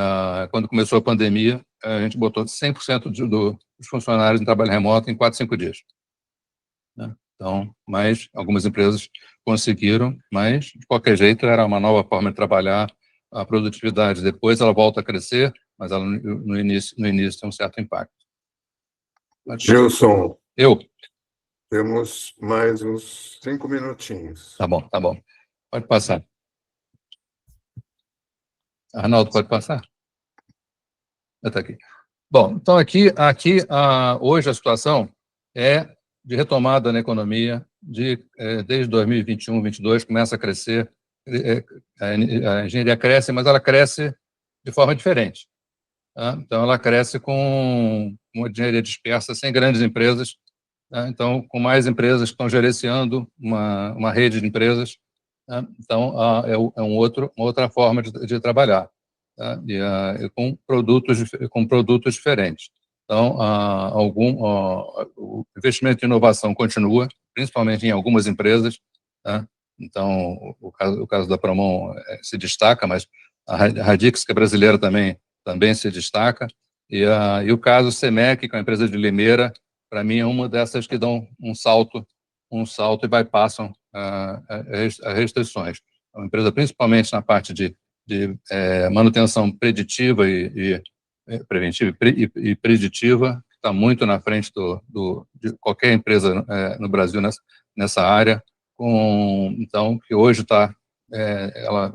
quando começou a pandemia, a gente botou 100% dos funcionários em trabalho remoto em 4, 5 dias. Né? Então, mas algumas empresas conseguiram, mas de qualquer jeito era uma nova forma de trabalhar. A produtividade depois ela volta a crescer, mas ela no início tem um certo impacto. Gilson, Eu? temos mais uns 5 minutinhos. Tá bom. Pode passar. Arnaldo, pode passar? Está aqui. Bom, então aqui hoje a situação é de retomada na economia, desde 2021, 2022, começa a crescer, a engenharia cresce, mas ela cresce de forma diferente. Tá? Então, ela cresce com uma engenharia dispersa, sem grandes empresas, tá? Então, com mais empresas que estão gerenciando uma rede de empresas, tá? Então, é uma outra forma de trabalhar. Tá? E com produtos diferentes. Então, o investimento em inovação continua, principalmente em algumas empresas. Tá? Então, o caso da Promon se destaca, mas a Radix, que é brasileira, também se destaca. E o caso Semec, que é uma empresa de Limeira, para mim é uma dessas que dão um salto e bypassam as restrições. É uma empresa principalmente na parte de manutenção preditiva preventiva e preditiva, está muito na frente de qualquer empresa no Brasil nessa área, então, que hoje está, ela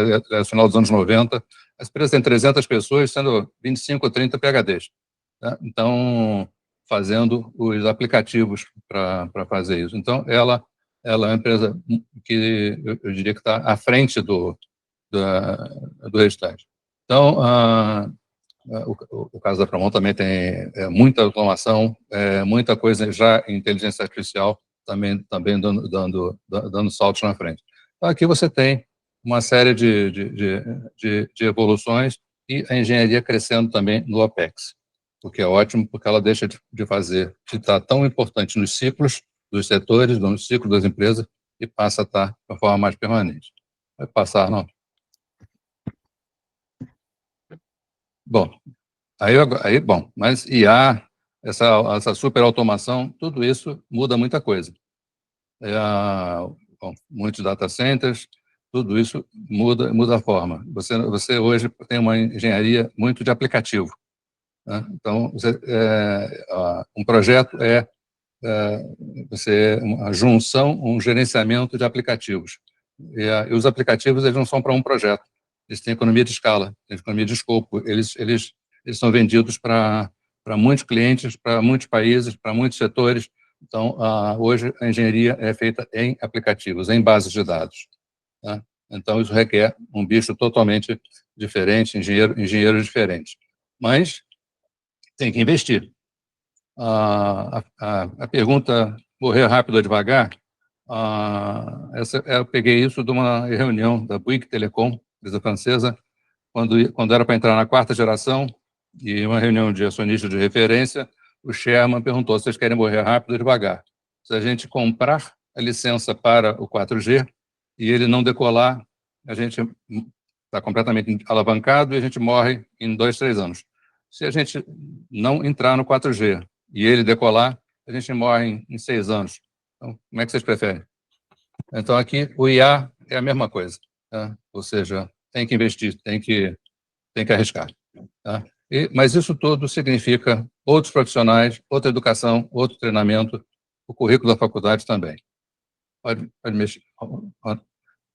é no final dos anos 90, as empresas têm 300 pessoas, sendo 25 ou 30 PhDs. Tá? Então, fazendo os aplicativos para fazer isso. Então, ela é uma empresa que eu diria que está à frente do restante. Então, o caso da Promon também tem muita automação, muita coisa já em inteligência artificial, também dando saltos na frente. Então, aqui você tem uma série de evoluções e a engenharia crescendo também no OPEX, o que é ótimo, porque ela deixa de estar tão importante nos ciclos dos setores, no ciclo das empresas, e passa a estar de uma forma mais permanente. Vai passar, não? Bom, bom, mas IA, essa superautomação, tudo isso muda muita coisa. Bom, muitos data centers, tudo isso muda a forma. Você hoje tem uma engenharia muito de aplicativo, né? Então, um projeto uma junção, um gerenciamento de aplicativos. E os aplicativos, eles não são para um projeto, eles têm economia de escala, têm economia de escopo, eles são vendidos para muitos clientes, para muitos países, para muitos setores. Então, hoje a engenharia é feita em aplicativos, em bases de dados, tá? Então, isso requer um bicho totalmente diferente, engenheiros diferentes. Mas tem que investir. A pergunta morrer rápido ou devagar, eu peguei isso de uma reunião da Bouygues Telecom, empresa francesa, quando era para entrar na 4ª geração, e uma reunião de acionistas de referência, o chairman perguntou se vocês querem morrer rápido ou devagar. Se a gente comprar a licença para o 4G e ele não decolar, a gente está completamente alavancado e a gente morre em 2, 3 anos. Se a gente não entrar no 4G e ele decolar, a gente morre em 6 anos. Então, como é que vocês preferem? Então, aqui, o IA é a mesma coisa, tá? Ou seja, tem que investir, tem que arriscar, tá? Mas isso tudo significa outros profissionais, outra educação, outro treinamento, o currículo da faculdade também. Pode mexer.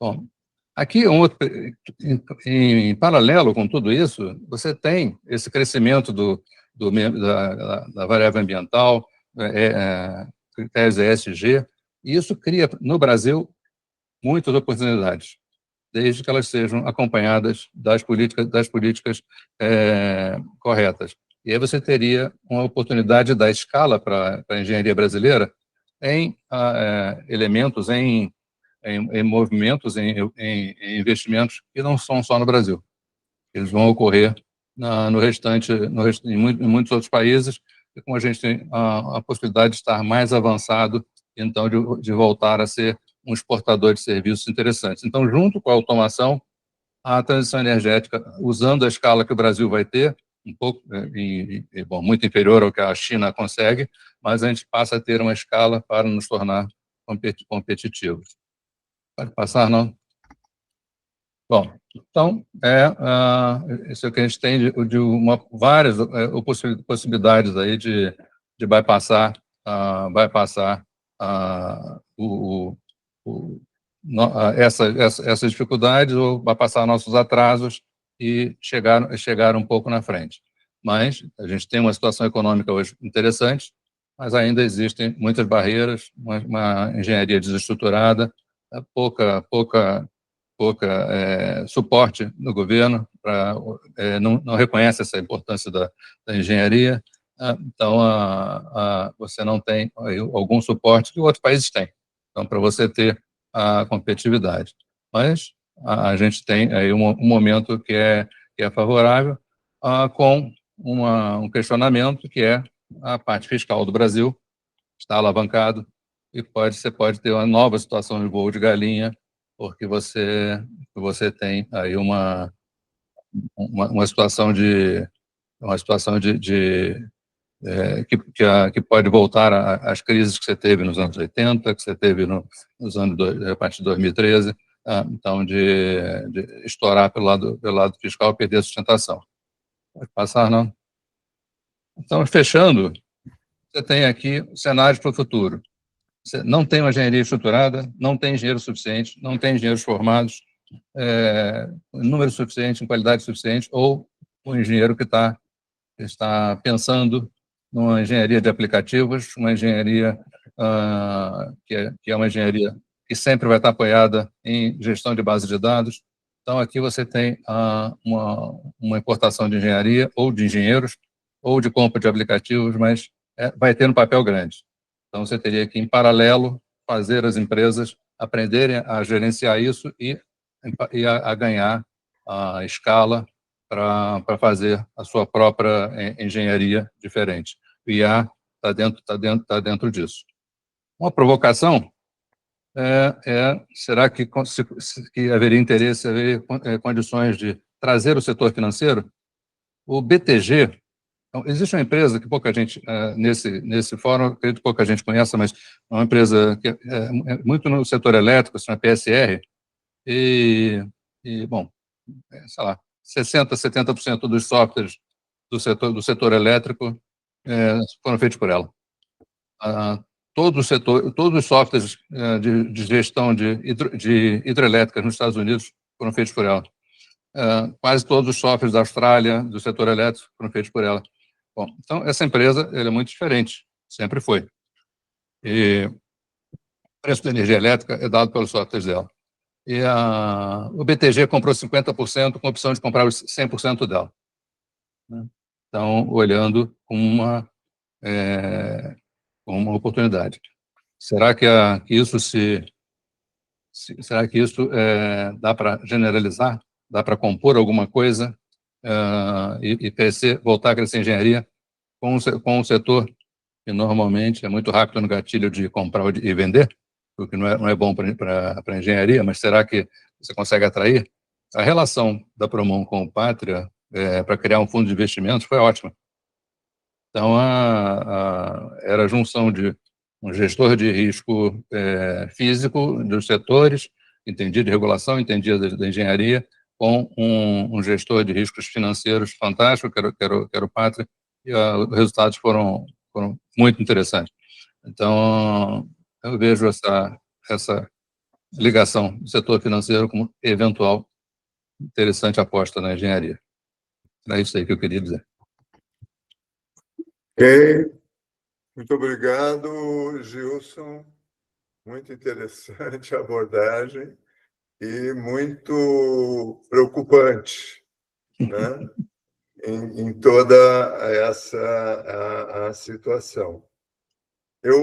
Bom, aqui, em paralelo com tudo isso, você tem esse crescimento da variável ambiental, critérios ESG, e isso cria, no Brasil, muitas oportunidades, desde que elas sejam acompanhadas das políticas corretas. E aí você teria uma oportunidade da escala para a engenharia brasileira em elementos, em movimentos, em investimentos que não são só no Brasil. Eles vão ocorrer em muitos outros países, e como a gente tem a possibilidade de estar mais avançado, então de voltar a ser um exportador de serviços interessantes. Então, junto com a automação, a transição energética, usando a escala que o Brasil vai ter, um pouco, bom, muito inferior ao que a China consegue, mas a gente passa a ter uma escala para nos tornar competitivos. Pode passar, não? Bom, então, isso é o que a gente tem de várias possibilidades aí de bypassar essas dificuldades ou bypassar nossos atrasos e chegar um pouco na frente. Mas a gente tem uma situação econômica hoje interessante, mas ainda existem muitas barreiras, uma engenharia desestruturada, pouca suporte do governo, não reconhece essa importância da engenharia, então você não tem algum suporte que outros países têm, então, para você ter a competitividade. Mas a gente tem aí um momento que é favorável, com um questionamento que é a parte fiscal do Brasil, está alavancado, e você pode ter uma nova situação de voo de galinha, porque você tem aí uma situação que pode voltar às crises que você teve nos anos 80, que você teve a partir de 2013, então de estourar pelo lado fiscal e perder a sustentação. Pode passar, não? Então, fechando, você tem aqui cenários para o futuro. Você não tem uma engenharia estruturada, não tem engenheiro suficiente, não tem engenheiros formados, número suficiente, em qualidade suficiente, ou um engenheiro que está pensando numa engenharia de aplicativos, uma engenharia que é uma engenharia que sempre vai estar apoiada em gestão de base de dados. Então, aqui você tem uma importação de engenharia, ou de engenheiros, ou de compra de aplicativos, mas vai ter um papel grande. Então, você teria que, em paralelo, fazer as empresas aprenderem a gerenciar isso e a ganhar a escala para fazer a sua própria engenharia diferente. O IA está dentro disso. Uma provocação, será que haveria interesse, haveria condições de trazer o setor financeiro? O BTG, então, existe uma empresa que pouca gente, nesse fórum, acredito que pouca gente conhece, mas é uma empresa que é muito no setor elétrico, chama PSR, bom, sei lá, 60%, 70% dos softwares do setor elétrico foram feitos por ela. Todos os softwares de gestão de hidrelétricas nos Estados Unidos foram feitos por ela. Quase todos os softwares da Austrália, do setor elétrico, foram feitos por ela. Bom, então, essa empresa ela é muito diferente, sempre foi. E o preço da energia elétrica é dado pelos softwares dela. E o BTG comprou 50% com a opção de comprar os 100% dela. Então, olhando com uma oportunidade. Será que isso será que isso dá para generalizar? Dá para compor alguma coisa e crescer, voltar a crescer engenharia com um setor que normalmente é muito rápido no gatilho de comprar e vender, o que não é bom para a engenharia, mas será que você consegue atrair? A relação da Promon com o Pátria para criar um fundo de investimentos foi ótima. Então, era a junção de um gestor de risco físico dos setores, entendido de regulação, entendido da engenharia, com um gestor de riscos financeiros fantástico, que era o Pátria, e os resultados foram muito interessantes. Então, eu vejo essa ligação do setor financeiro como eventual interessante aposta na engenharia. Era isso aí que eu queria dizer. Ok. Muito obrigado, Gilson. Muito interessante a abordagem e muito preocupante, né? em toda essa a situação. Eu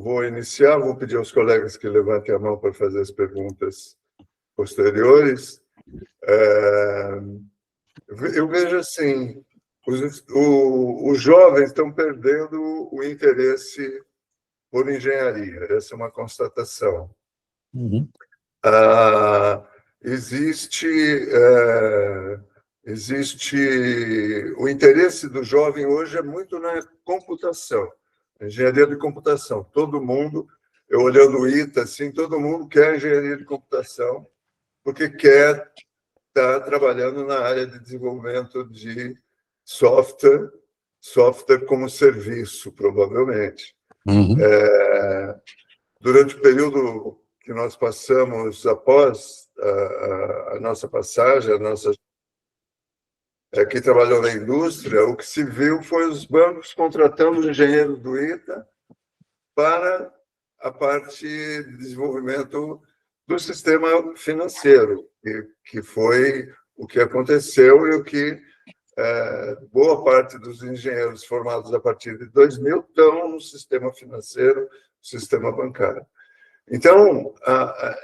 vou iniciar, vou pedir aos colegas que levantem a mão para fazer as perguntas posteriores. Eu vejo assim, os jovens estão perdendo o interesse por engenharia, essa é uma constatação. Uhum. Existe o interesse do jovem hoje é muito na computação, engenharia de computação. Todo mundo, eu olhando o ITA, assim, todo mundo quer engenharia de computação, porque quer estar trabalhando na área de desenvolvimento de software como serviço, provavelmente. Uhum. Durante o período que nós passamos após a nossa passagem, quem trabalhou na indústria, o que se viu foi os bancos contratando os engenheiros do ITA para a parte de desenvolvimento do sistema financeiro, que foi o que aconteceu e o que boa parte dos engenheiros formados a partir de 2000 estão no sistema financeiro, no sistema bancário. Então,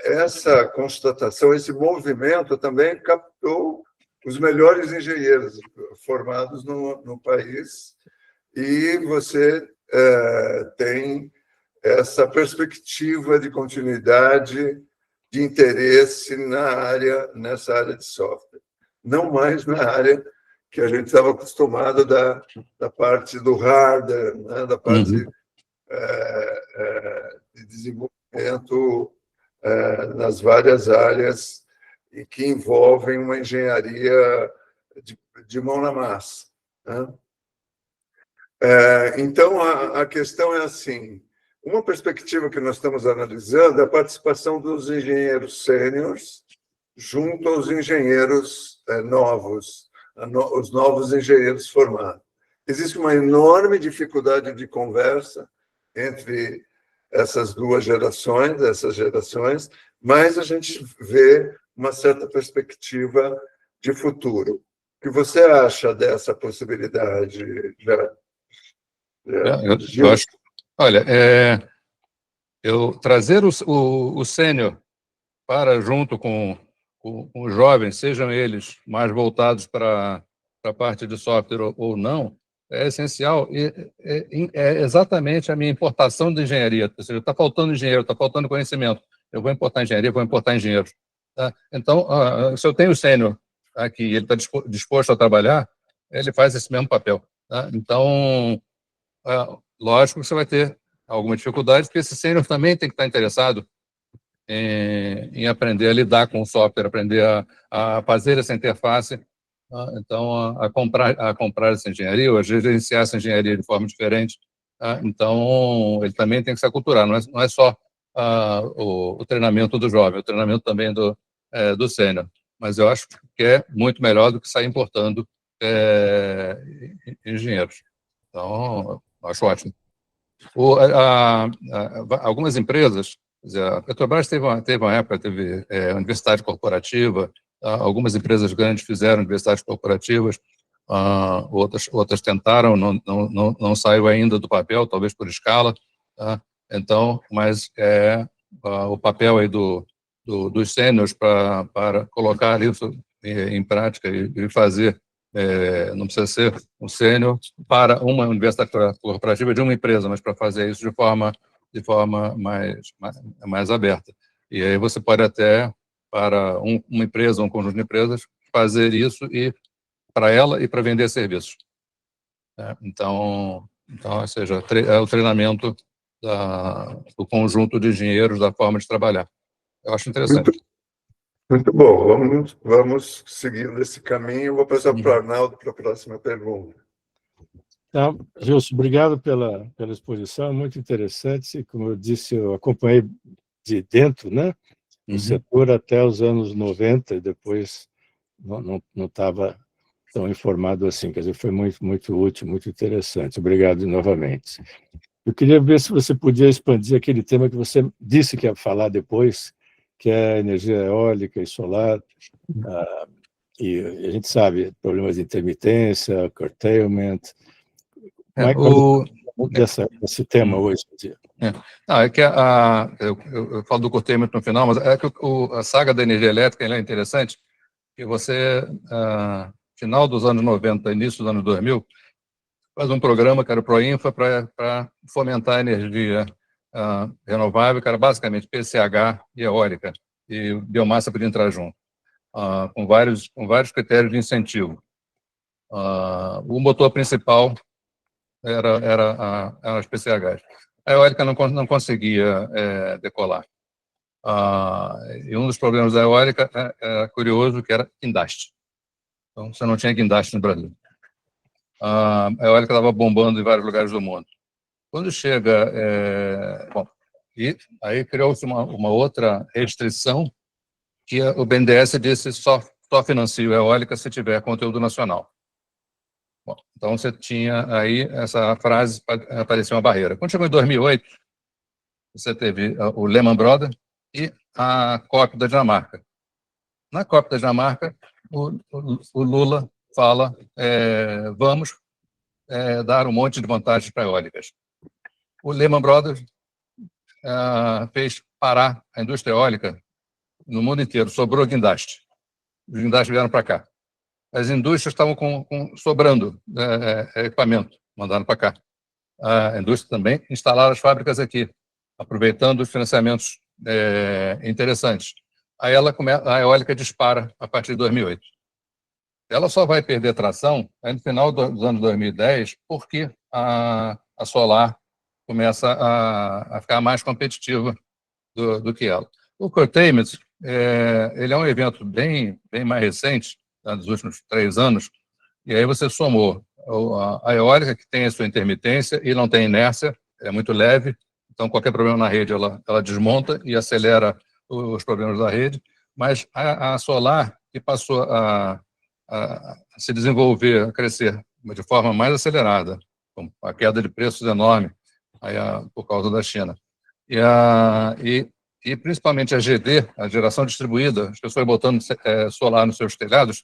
essa constatação, esse movimento também captou os melhores engenheiros formados no país, e você tem essa perspectiva de continuidade, de interesse nessa área de software. Não mais na área que a gente estava acostumado da parte do hardware, né, da parte de desenvolvimento nas várias áreas e que envolvem uma engenharia de mão na massa, né? Então, a questão é assim, uma perspectiva que nós estamos analisando é a participação dos engenheiros sêniores junto aos engenheiros novos, os novos engenheiros formados. Existe uma enorme dificuldade de conversa entre essas gerações, mas a gente vê uma certa perspectiva de futuro. O que você acha dessa possibilidade, Eu acho, olha, eu trazer o sênior para junto com os jovens, sejam eles mais voltados para a parte de software ou não, é essencial e é exatamente a minha importação de engenharia. Ou seja, está faltando engenheiro, está faltando conhecimento. Eu vou importar engenharia, vou importar engenheiros. Tá? Então, se eu tenho o sênior aqui, ele está disposto a trabalhar, ele faz esse mesmo papel. Tá? Então, lógico que você vai ter alguma dificuldade, porque esse sênior também tem que estar interessado em aprender a lidar com o software, aprender a fazer essa interface, então a comprar essa engenharia, ou a gerenciar essa engenharia de forma diferente. Então, ele também tem que se aculturar, não é só o treinamento do jovem, o treinamento também do sênior. Mas eu acho que é muito melhor do que sair importando engenheiros. Então, eu acho ótimo. Algumas empresas, quer dizer, a Petrobras teve uma época, teve universidade corporativa, algumas empresas grandes fizeram universidades corporativas, outras tentaram, não saiu ainda do papel, talvez por escala, tá? Então, mas o papel aí dos sêniors para colocar isso em prática e fazer, não precisa ser um sênior para uma universidade corporativa de uma empresa, mas para fazer isso de forma mais aberta. E aí você pode até, para uma empresa, um conjunto de empresas, fazer isso para ela e para vender serviços. Então, ou seja, é o treinamento do conjunto de engenheiros, da forma de trabalhar. Eu acho interessante. Muito bom. Vamos seguir nesse caminho. Eu vou passar para o Arnaldo para a próxima pergunta. Então, Gilson, obrigado pela exposição, muito interessante. Como eu disse, eu acompanhei de dentro, né, o setor até os anos 90, e depois não estava tão informado assim. Quer dizer, foi muito, muito útil, muito interessante. Obrigado novamente. Eu queria ver se você podia expandir aquele tema que você disse que ia falar depois, que é energia eólica e solar. E a gente sabe, problemas de intermitência, curtailment. Esse tema hoje em dia. É que eu falo do curtailment no final, mas é que a saga da energia elétrica é interessante, que você, final dos anos 90, início dos anos 2000, faz um programa que era o Proinfa para fomentar a energia renovável, que era basicamente PCH e eólica, e biomassa podia entrar junto, com vários critérios de incentivo. O motor principal era as PCHs. A eólica não conseguia decolar. E um dos problemas da eólica era curioso, que era guindaste. Então, você não tinha guindaste no Brasil. A eólica estava bombando em vários lugares do mundo. Quando chega... e aí criou-se uma outra restrição, que o BNDES disse só financio a eólica se tiver conteúdo nacional. Bom, então você tinha aí essa frase, apareceu uma barreira. Quando chegou em 2008, você teve o Lehman Brothers e a COP da Dinamarca. Na COP da Dinamarca, o Lula fala, vamos dar um monte de vantagens para eólicas. O Lehman Brothers fez parar a indústria eólica no mundo inteiro, sobrou guindaste. Os guindastes vieram para cá. As indústrias estavam sobrando equipamento, mandaram para cá. A indústria também instalaram as fábricas aqui, aproveitando os financiamentos interessantes. Aí a eólica dispara a partir de 2008. Ela só vai perder tração no final dos anos 2010, porque a solar começa a ficar mais competitiva do que ela. O curtailment, ele é um evento bem mais recente, dos últimos 3 anos, e aí você somou a eólica, que tem a sua intermitência e não tem inércia, é muito leve, então qualquer problema na rede ela desmonta e acelera os problemas da rede, mas a solar, que passou a se desenvolver, a crescer de forma mais acelerada, com a queda de preços enorme aí, por causa da China. E principalmente a GD, a geração distribuída, as pessoas botando solar nos seus telhados,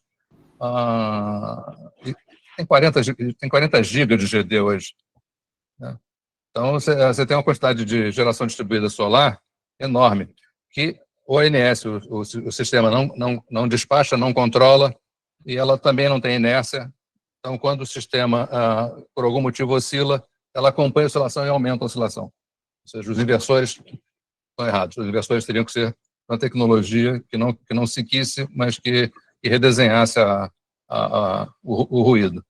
tem 40 gigas de GD hoje. Né? Então, você tem uma quantidade de geração distribuída solar enorme, que o ONS, o sistema, não despacha, não controla, e ela também não tem inércia, Então, quando o sistema, por algum motivo, oscila, ela acompanha a oscilação e aumenta a oscilação. Ou seja, os inversores estão errados. Os inversores teriam que ser uma tecnologia que não seguisse, mas que redesenhasse o ruído.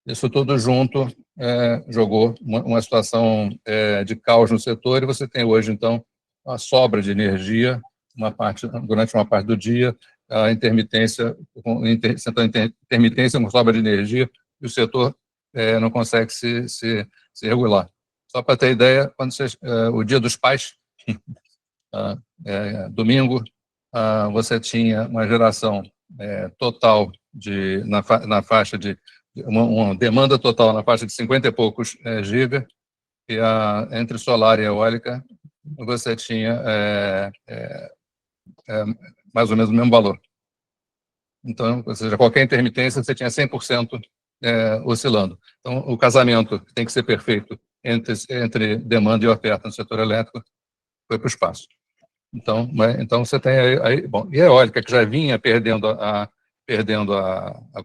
Isso tudo junto jogou uma situação de caos no setor, e você tem hoje, então, a sobra de energia durante uma parte do dia, a intermitência, uma sobra de energia, e o setor não consegue se regular. Só para ter ideia, o Dia dos Pais, domingo, você tinha uma geração total na faixa de uma demanda total na faixa de 50 e poucos giga, e entre solar e eólica você tinha mais ou menos o mesmo valor. Então, ou seja, qualquer intermitência você tinha 100% oscilando. Então, o casamento tem que ser perfeito entre demanda e oferta no setor elétrico, foi para o espaço. Então você tem aí, bom, e a eólica, que já vinha perdendo a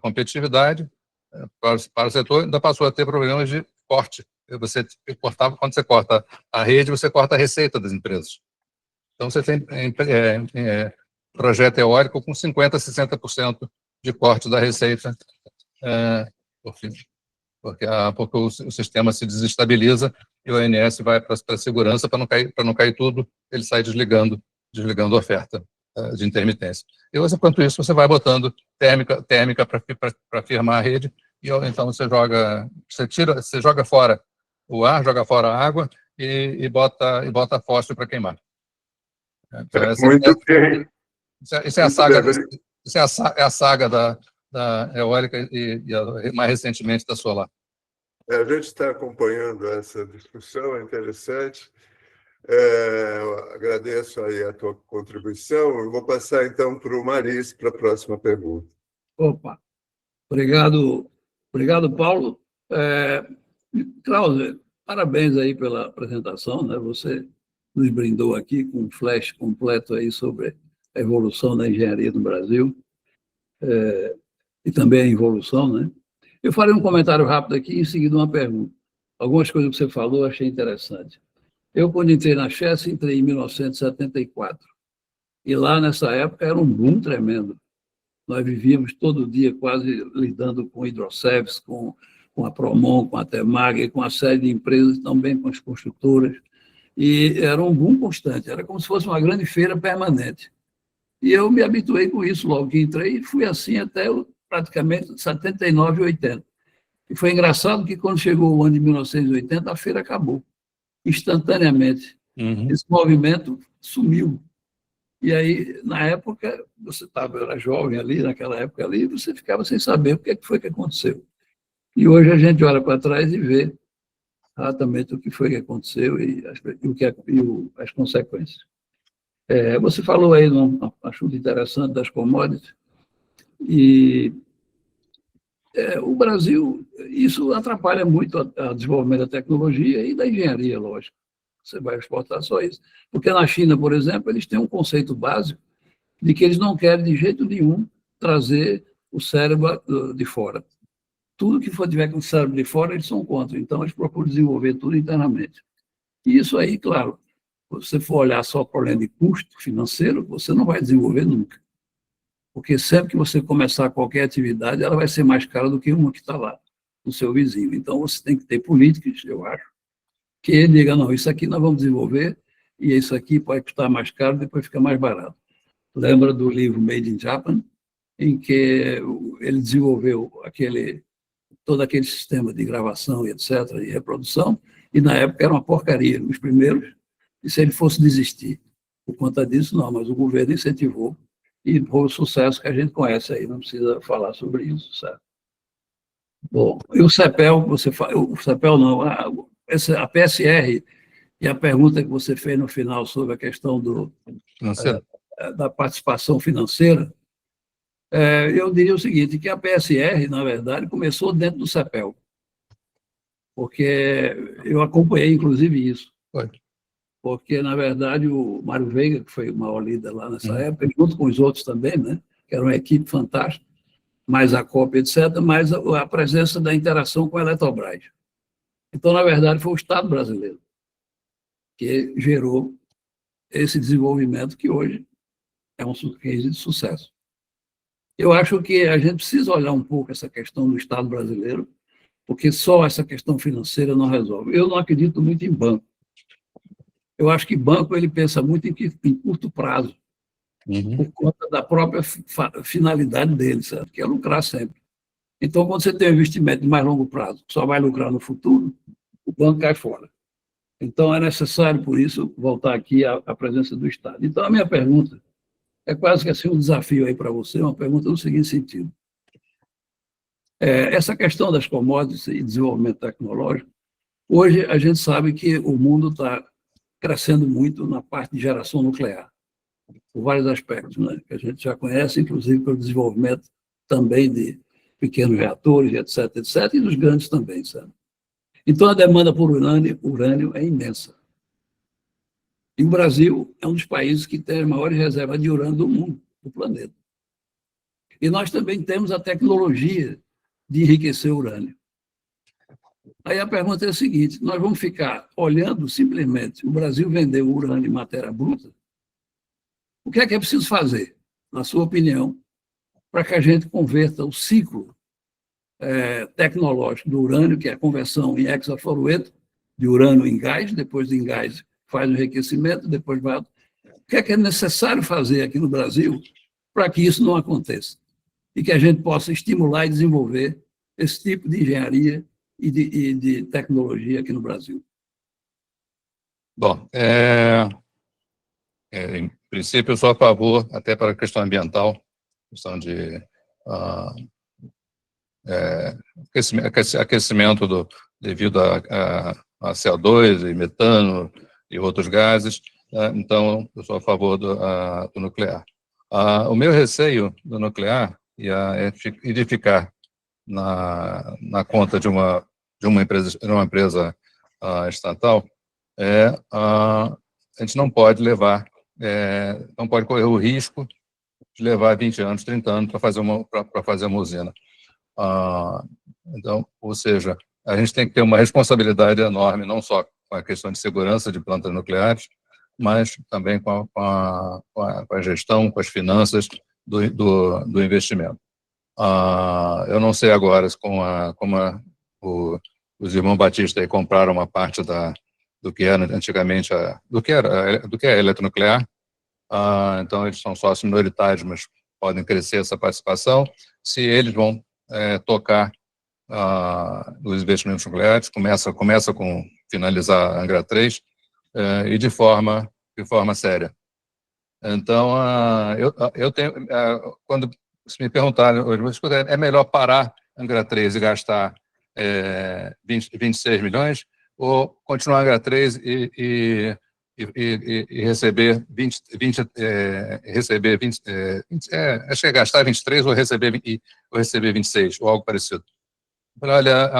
competitividade para o setor, ainda passou a ter problemas de corte. Quando você corta a rede, você corta a receita das empresas. Então, você tem projeto eólico com 50% a 60% de corte da receita, porque o sistema se desestabiliza e o ONS vai para a segurança para não cair tudo, ele sai desligando a oferta de intermitência. E enquanto isso, você vai botando térmica para firmar a rede, e então você joga fora o ar, joga fora a água e bota fósforo para queimar. Então, muito bem. Isso é a saga da eólica e mais recentemente da solar. A gente está acompanhando essa discussão, é interessante. Agradeço aí a tua contribuição. Eu vou passar, então, para o Maris para a próxima pergunta. Opa, obrigado, Paulo. Cláudio, parabéns aí pela apresentação, né? Você nos brindou aqui com um flash completo aí sobre a evolução da engenharia no Brasil, e também a evolução, né? Eu farei um comentário rápido aqui e em seguida uma pergunta. Algumas coisas que você falou eu achei interessante. Eu, quando entrei na Chess, entrei em 1974. E lá, nessa época, era um boom tremendo. Nós vivíamos todo dia quase lidando com hidroservice, com a Promon, com a Temag, com a série de empresas, também com as construtoras. E era um boom constante, era como se fosse uma grande feira permanente. E eu me habituei com isso logo que entrei, e fui assim até praticamente 79 e 80. E foi engraçado que, quando chegou o ano de 1980, a feira acabou, instantaneamente. Uhum. Esse movimento sumiu. E aí, na época, você era jovem ali, naquela época ali, você ficava sem saber o que foi que aconteceu. E hoje a gente olha para trás e vê exatamente o que foi que aconteceu e as consequências. Você falou aí num assunto interessante das commodities, e o Brasil, isso atrapalha muito o desenvolvimento da tecnologia e da engenharia, lógico. Você vai exportar só isso. Porque na China, por exemplo, eles têm um conceito básico de que eles não querem, de jeito nenhum, trazer o cérebro de fora. Tudo que tiver com o cérebro de fora, eles são contra. Então, eles procuram desenvolver tudo internamente. E isso aí, claro, se você for olhar só o problema de custo financeiro, você não vai desenvolver nunca. Porque sempre que você começar qualquer atividade, ela vai ser mais cara do que uma que está lá, no seu vizinho. Então, você tem que ter políticas, eu acho, que diga, não, isso aqui nós vamos desenvolver e isso aqui pode custar mais caro, depois fica mais barato. Lembra do livro Made in Japan, em que ele desenvolveu todo aquele sistema de gravação e etc., e reprodução, e na época era uma porcaria, os primeiros, e se ele fosse desistir por conta disso, não, mas o governo incentivou, e foi o sucesso que a gente conhece aí, não precisa falar sobre isso, certo? Bom, e o CEPEL, o CEPEL não, a PSR, e a pergunta que você fez no final sobre a questão da participação financeira, eu diria o seguinte, que a PSR, na verdade, começou dentro do CEPEL, porque eu acompanhei, inclusive, isso. Foi. Porque, na verdade, o Mário Veiga, que foi o maior líder lá nessa época, junto com os outros também, né, que era uma equipe fantástica, mais a COP, etc., mais a presença da interação com a Eletrobras. Então, na verdade, foi o Estado brasileiro que gerou esse desenvolvimento que hoje é um case de sucesso. Eu acho que a gente precisa olhar um pouco essa questão do Estado brasileiro, porque só essa questão financeira não resolve. Eu não acredito muito em banco. Eu acho que banco ele pensa muito em curto prazo, por conta da própria finalidade dele, certo? Que é lucrar sempre. Então, quando você tem um investimento de mais longo prazo, que só vai lucrar no futuro, o banco cai fora. Então, é necessário, por isso, voltar aqui à presença do Estado. Então, a minha pergunta é quase que assim um desafio aí para você, uma pergunta no seguinte sentido. Essa questão das commodities e desenvolvimento tecnológico, hoje a gente sabe que o mundo está crescendo muito na parte de geração nuclear, por vários aspectos, né? Que a gente já conhece, inclusive pelo desenvolvimento também de pequenos reatores, etc., etc., e dos grandes também, sabe? Então, a demanda por urânio é imensa. E o Brasil é um dos países que tem as maiores reservas de urânio do mundo, do planeta. E nós também temos a tecnologia de enriquecer urânio. Aí a pergunta é a seguinte: nós vamos ficar olhando simplesmente o Brasil vender o urânio em matéria bruta? O que é preciso fazer, na sua opinião, para que a gente converta o ciclo tecnológico do urânio, que é a conversão em hexafluoreto, de urânio em gás, depois de em gás faz o enriquecimento, depois vai... O que é necessário fazer aqui no Brasil para que isso não aconteça? E que a gente possa estimular e desenvolver esse tipo de engenharia e de tecnologia aqui no Brasil. Bom, em princípio, eu sou a favor, até para a questão ambiental, questão de aquecimento devido a CO2 e metano e outros gases. Então, eu sou a favor do nuclear. O meu receio do nuclear é de ficar na conta de uma empresa estatal. A gente não pode não pode correr o risco de levar 20 anos, 30 anos para fazer uma usina. Então, ou seja, a gente tem que ter uma responsabilidade enorme, não só com a questão de segurança de plantas nucleares, mas também com a gestão, com as finanças do investimento. Eu não sei agora como os irmãos Batista aí compraram uma parte do que era antigamente do que é a eletronuclear. Então, eles são sócios minoritários, mas podem crescer essa participação. Se eles vão tocar os investimentos nucleares, começa com finalizar a Angra 3 e de forma séria. Então, eu tenho, quando se me perguntaram, é melhor parar Angra 3 e gastar 26 milhões ou continuar Angra 3 e receber 20, acho que é gastar 23 ou receber 26, ou algo parecido. Olha,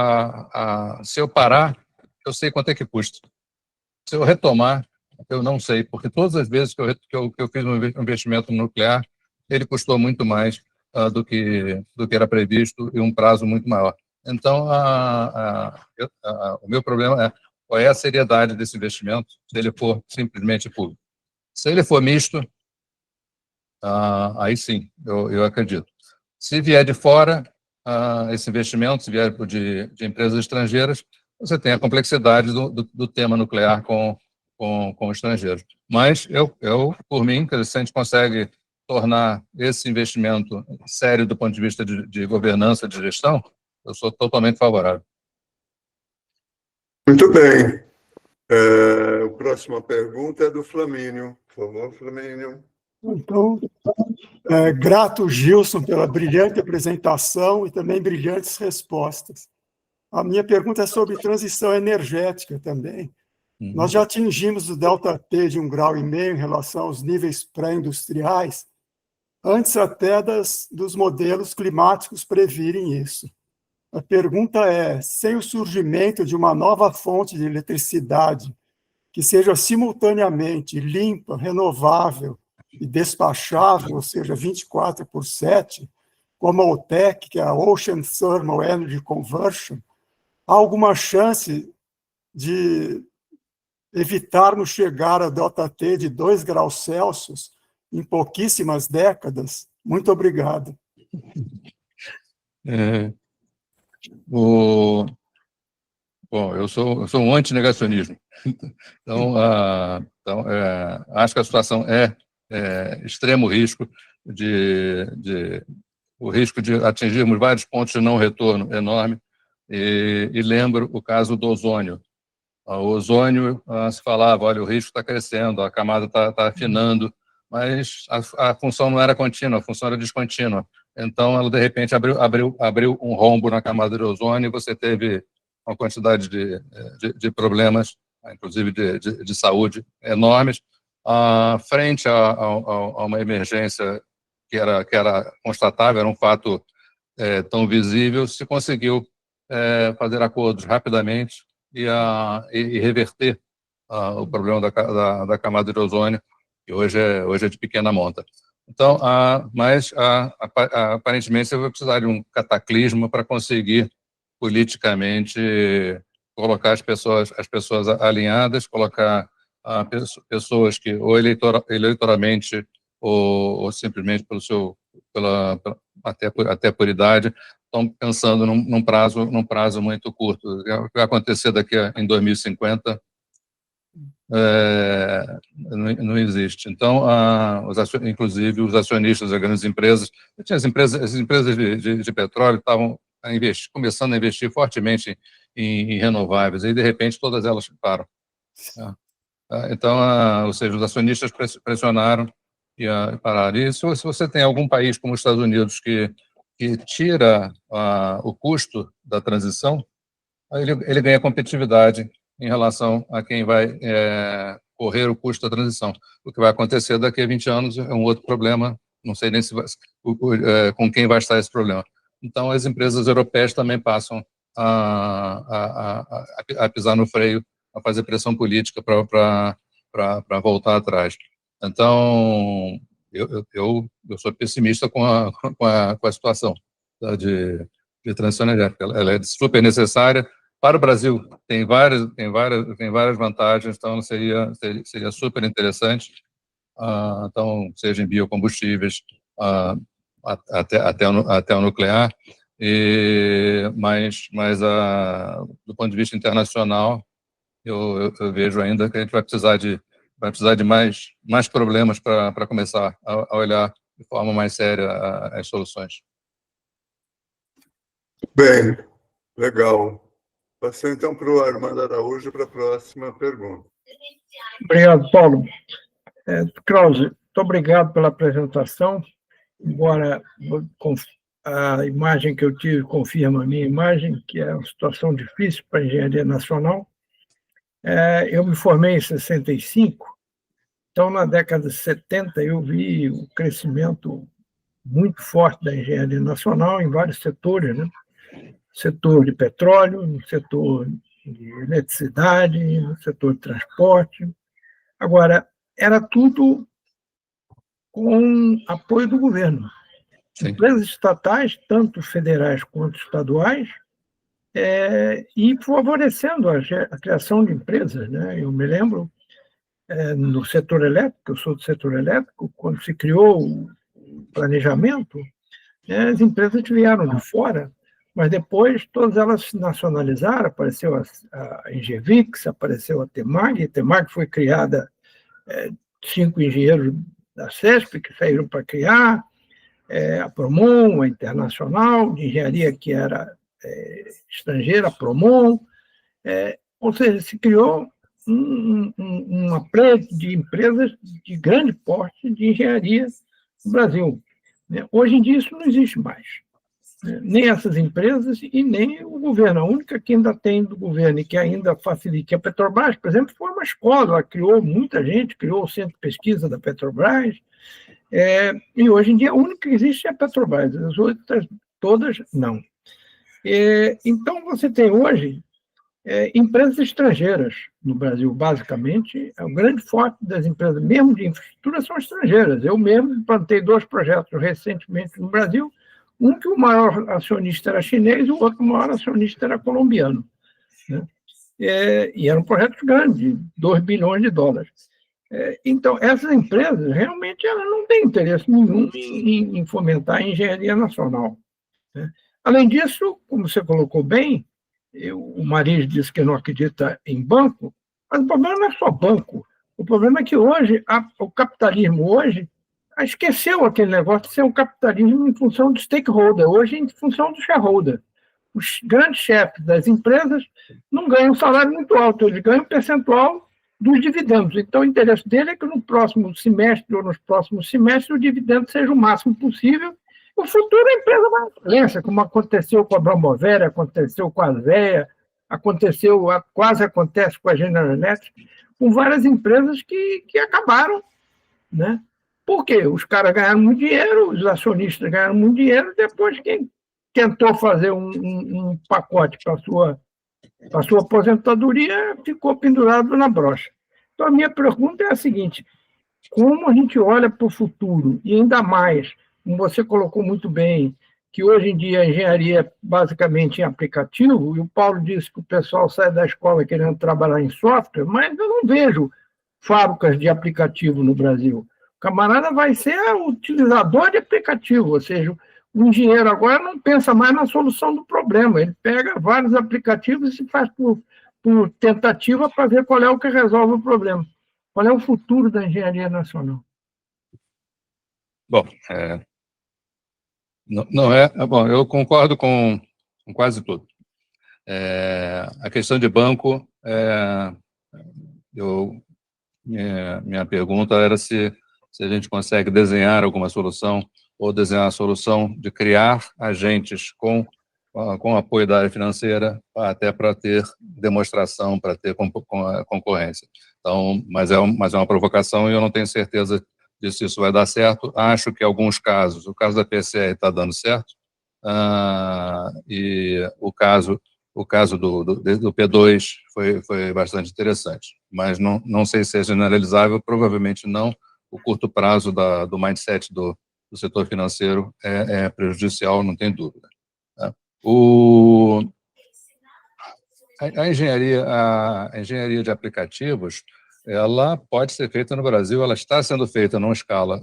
se eu parar, eu sei quanto é que custa. Se eu retomar, eu não sei, porque todas as vezes que eu fiz um investimento nuclear, ele custou muito mais do que era previsto e um prazo muito maior. Então, o meu problema é qual é a seriedade desse investimento, se ele for simplesmente público. Se ele for misto, aí sim, eu acredito. Se vier de fora, esse investimento, se vier de empresas estrangeiras, você tem a complexidade do tema nuclear com estrangeiros. Mas por mim, se a gente consegue tornar esse investimento sério do ponto de vista de governança, de gestão, eu sou totalmente favorável. Muito bem. A próxima pergunta é do Flamínio. Por favor, Flamínio. Então, grato, Gilson, pela brilhante apresentação e também brilhantes respostas. A minha pergunta é sobre transição energética também. Nós já atingimos o ΔT de 1,5 grau em relação aos níveis pré-industriais, antes até dos modelos climáticos previrem isso. A pergunta é, sem o surgimento de uma nova fonte de eletricidade que seja simultaneamente limpa, renovável e despachável, ou seja, 24/7, como a OTEC, que é a Ocean Thermal Energy Conversion, há alguma chance de evitarmos chegar a ΔT de 2 graus Celsius em pouquíssimas décadas? Muito obrigado. Bom, eu sou um antinegacionismo. Então, acho que a situação é extremo risco o risco de atingirmos vários pontos de não retorno enorme. E lembro o caso do ozônio. O ozônio, se falava, olha, o risco está crescendo, a camada está afinando, mas a função não era contínua, a função era descontínua. Então, ela, de repente, abriu um rombo na camada de ozônio e você teve uma quantidade de problemas, inclusive de saúde, enormes, frente a uma emergência que era constatável, era um fato tão visível, se conseguiu fazer acordos rapidamente e reverter o problema da camada de ozônio, que hoje é de pequena monta. Então, mas aparentemente você vai precisar de um cataclismo para conseguir politicamente colocar as pessoas alinhadas, colocar pessoas que ou eleitoralmente ou simplesmente até por idade estão pensando num prazo muito curto. O que vai acontecer em 2050 não existe. Então, inclusive os acionistas das grandes empresas, as empresas de petróleo estavam começando a investir fortemente em renováveis, e de repente todas elas param. Então, ou seja, os acionistas pressionaram e pararam. E se você tem algum país como os Estados Unidos que tira o custo da transição, ele ganha competitividade em relação a quem vai correr o custo da transição. O que vai acontecer daqui a 20 anos é um outro problema, não sei nem com quem vai estar esse problema. Então, as empresas europeias também passam a pisar no freio, a fazer pressão política para voltar atrás. Então, eu sou pessimista com a situação de transição energética. Ela é super necessária. Para o Brasil, tem várias vantagens, então seria super interessante. Então, seja em biocombustíveis, até o nuclear, mas do ponto de vista internacional, eu vejo ainda que a gente vai precisar de mais problemas para começar a olhar de forma mais séria as soluções. Bem, legal. Passei então para o Armando Araújo para a próxima pergunta. Obrigado, Paulo. Krause, muito obrigado pela apresentação. Embora a imagem que eu tive confirma a minha imagem, que é uma situação difícil para a engenharia nacional. Eu me formei em 65, então na década de 70 eu vi o crescimento muito forte da engenharia nacional em vários setores, né? Setor de petróleo, no setor de eletricidade, no setor de transporte. Agora, era tudo com apoio do governo. Sim. Empresas estatais, tanto federais quanto estaduais, e favorecendo a criação de empresas, né? Eu me lembro, no setor elétrico, eu sou do setor elétrico, quando se criou o planejamento, as empresas vieram de fora, mas depois todas elas se nacionalizaram, apareceu a Engevix, apareceu a Temag foi criada, 5 engenheiros da CESP que saíram para criar, a Promon, a Internacional, de engenharia que era estrangeira, a Promon, ou seja, se criou uma playa de empresas de grande porte de engenharia no Brasil. Hoje em dia isso não existe mais. Nem essas empresas e nem o governo. A única que ainda tem do governo e que ainda facilita, que a Petrobras, por exemplo, foi uma escola, ela criou muita gente, criou o centro de pesquisa da Petrobras, e hoje em dia a única que existe é a Petrobras, as outras todas não. Então você tem hoje empresas estrangeiras no Brasil, basicamente, o grande foco das empresas, mesmo de infraestrutura, são estrangeiras. Eu mesmo plantei 2 projetos recentemente no Brasil Um que o maior acionista era chinês, o outro maior acionista era colombiano, né? E eram projetos grandes, de 2 bilhões de dólares. Então, essas empresas, realmente, elas não têm interesse nenhum em fomentar a engenharia nacional, né? Além disso, como você colocou bem, o Maris disse que não acredita em banco, mas o problema não é só banco. O problema é que hoje, o capitalismo hoje esqueceu aquele negócio de ser um capitalismo em função do stakeholder, hoje em função do shareholder. Os grandes chefes das empresas não ganham um salário muito alto, eles ganham um percentual dos dividendos. Então, o interesse dele é que no próximo semestre ou nos próximos semestres o dividendo seja o máximo possível. No futuro, a empresa vai à falência, como aconteceu com a Bromovera, aconteceu com a Zea, quase acontece com a General Electric, com várias empresas que acabaram, né? Por quê? Os caras ganharam muito dinheiro, os acionistas ganharam muito dinheiro, depois quem tentou fazer um pacote para a sua aposentadoria ficou pendurado na brocha. Então, a minha pergunta é a seguinte: como a gente olha para o futuro, e ainda mais, como você colocou muito bem, que hoje em dia a engenharia é basicamente em aplicativo, e o Paulo disse que o pessoal sai da escola querendo trabalhar em software, mas eu não vejo fábricas de aplicativo no Brasil. O camarada vai ser utilizador de aplicativo, ou seja, o engenheiro agora não pensa mais na solução do problema, ele pega vários aplicativos e se faz por tentativa para ver qual é o que resolve o problema. Qual é o futuro da engenharia nacional? Bom, não é... Bom, eu concordo com quase tudo. A questão de banco, minha pergunta era se a gente consegue desenhar alguma solução, ou desenhar a solução de criar agentes com apoio da área financeira, até para ter demonstração, para ter concorrência. Então, mas é uma provocação e eu não tenho certeza de se isso vai dar certo. Acho que em alguns casos, o caso da PCE está dando certo, e o caso do P2 foi bastante interessante, mas não sei se é generalizável, provavelmente não. O curto prazo do mindset do setor financeiro é prejudicial, não tem dúvida. A engenharia de aplicativos, ela pode ser feita no Brasil, ela está sendo feita numa escala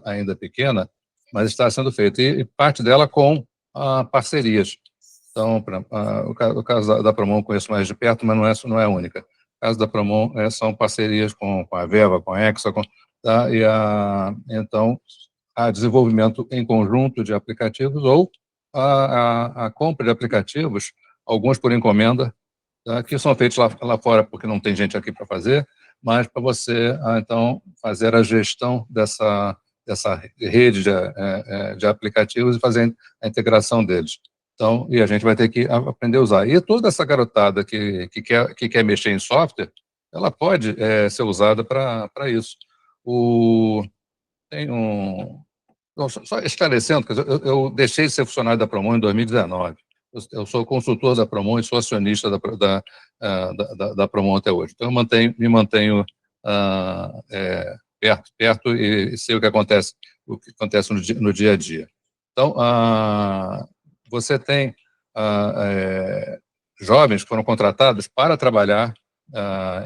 ainda pequena, mas está sendo feita, e parte dela com parcerias. Então, o caso da Promon eu conheço mais de perto, mas não é a única. O caso da Promon são parcerias com a Veva, com a Hexa, tá? Então, há desenvolvimento em conjunto de aplicativos ou a compra de aplicativos, alguns por encomenda, tá? Que são feitos lá fora porque não tem gente aqui para fazer, mas para você, então, fazer a gestão dessa rede de aplicativos e fazer a integração deles. Então, e a gente vai ter que aprender a usar. E toda essa garotada que quer mexer em software, ela pode ser usada para isso. Só esclarecendo, eu deixei de ser funcionário da Promon em 2019. Eu sou consultor da Promon e sou acionista da Promon até hoje. Então, eu me mantenho perto e sei o que acontece no dia a dia. Então, você tem jovens que foram contratados para trabalhar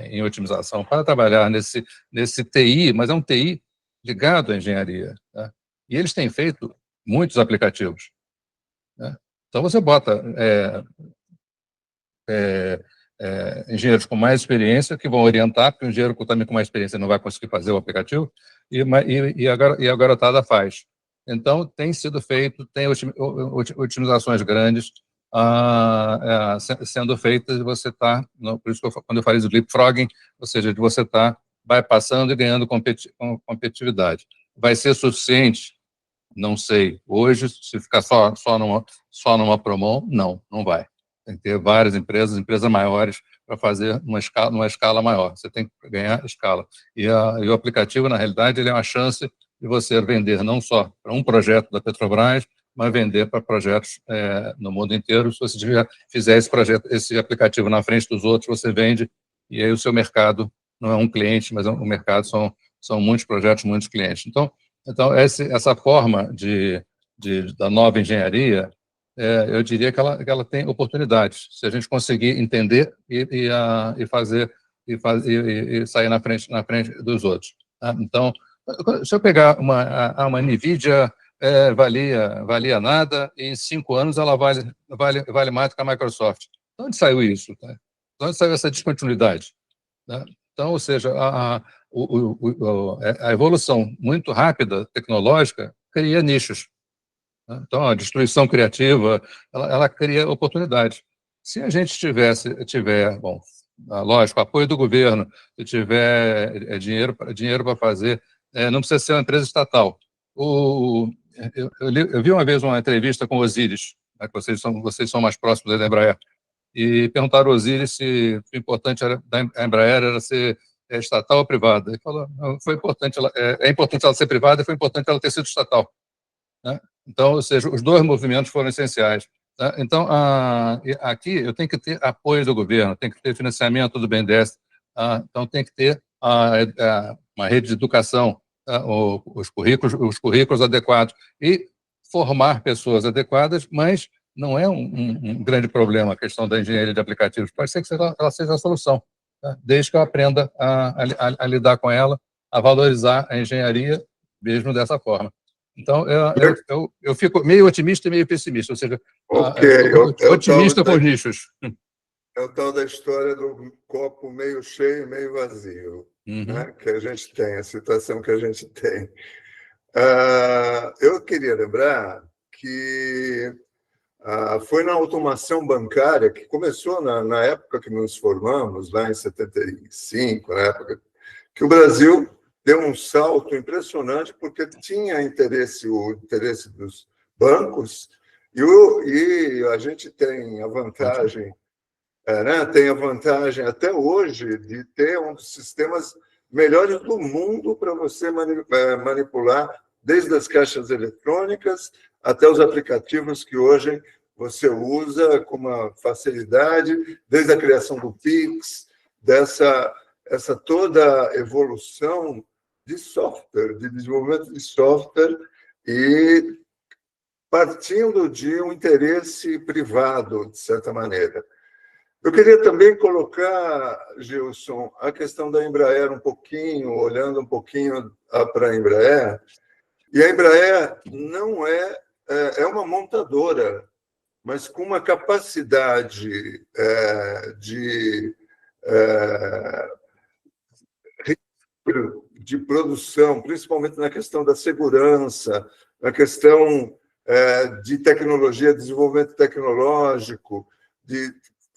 em otimização, para trabalhar nesse TI, mas é um TI ligado à engenharia, tá? E eles têm feito muitos aplicativos, né? Então, você bota engenheiros com mais experiência que vão orientar, porque o engenheiro também com mais experiência não vai conseguir fazer o aplicativo, e a garotada faz. Então, tem sido feito, tem otimizações grandes sendo feitas, e você está, por isso que quando eu falei do leapfrogging, ou seja, de você vai passando e ganhando competitividade. Vai ser suficiente? Não sei. Hoje, se ficar só numa Promon, não vai. Tem que ter várias empresas maiores para fazer numa escala maior. Você tem que ganhar escala. E o aplicativo, na realidade, ele é uma chance de você vender não só para um projeto da Petrobras, mas vender para projetos no mundo inteiro. Se você fizer esse aplicativo na frente dos outros, você vende, e aí o seu mercado não é um cliente, mas o mercado são muitos projetos, muitos clientes. Então essa forma de da nova engenharia, eu diria que ela tem oportunidades, se a gente conseguir entender e sair na frente dos outros. Tá? Então, se eu pegar uma NVIDIA, valia nada, e em 5 anos ela vale mais do que a Microsoft. De onde saiu isso? Tá? De onde saiu essa descontinuidade? Tá? Então, ou seja, a evolução muito rápida, tecnológica, cria nichos. Então, a destruição criativa, ela cria oportunidades. Se a gente tiver, bom, lógico, apoio do governo, se tiver dinheiro para fazer, não precisa ser uma empresa estatal. Eu vi uma vez uma entrevista com o Osiris, né, que vocês são mais próximos da Embraer, e perguntaram ao Osiris se o importante da Embraer era ser estatal ou privada. Ele falou, não, é importante ela ser privada e foi importante ela ter sido estatal. Né? Então, ou seja, os dois movimentos foram essenciais. Tá? Então, aqui eu tenho que ter apoio do governo, tem que ter financiamento do BNDES, então tem que ter uma rede de educação, os currículos adequados e formar pessoas adequadas, mas não é um grande problema a questão da engenharia de aplicativos. Pode ser que ela seja a solução, tá? Desde que eu aprenda a lidar com ela, a valorizar a engenharia mesmo dessa forma. Então, eu fico meio otimista e meio pessimista, ou seja, otimista com os nichos. É o tal da história do copo meio cheio, meio vazio, né? Que a gente tem, a situação que a gente tem. Eu queria lembrar que foi na automação bancária, que começou na época que nos formamos, lá em 75, na época que o Brasil deu um salto impressionante, porque tinha o interesse dos bancos, e a gente tem a vantagem, tem a vantagem até hoje de ter um dos sistemas melhores do mundo para você manipular, desde as caixas eletrônicas até os aplicativos que hoje você usa com uma facilidade, desde a criação do Pix, essa toda evolução de software, de desenvolvimento de software, e partindo de um interesse privado, de certa maneira. Eu queria também colocar, Gilson, a questão da Embraer um pouquinho, olhando um pouquinho para a Embraer. E a Embraer não é uma montadora, mas com uma capacidade de produção, principalmente na questão da segurança, na questão de tecnologia, desenvolvimento tecnológico, de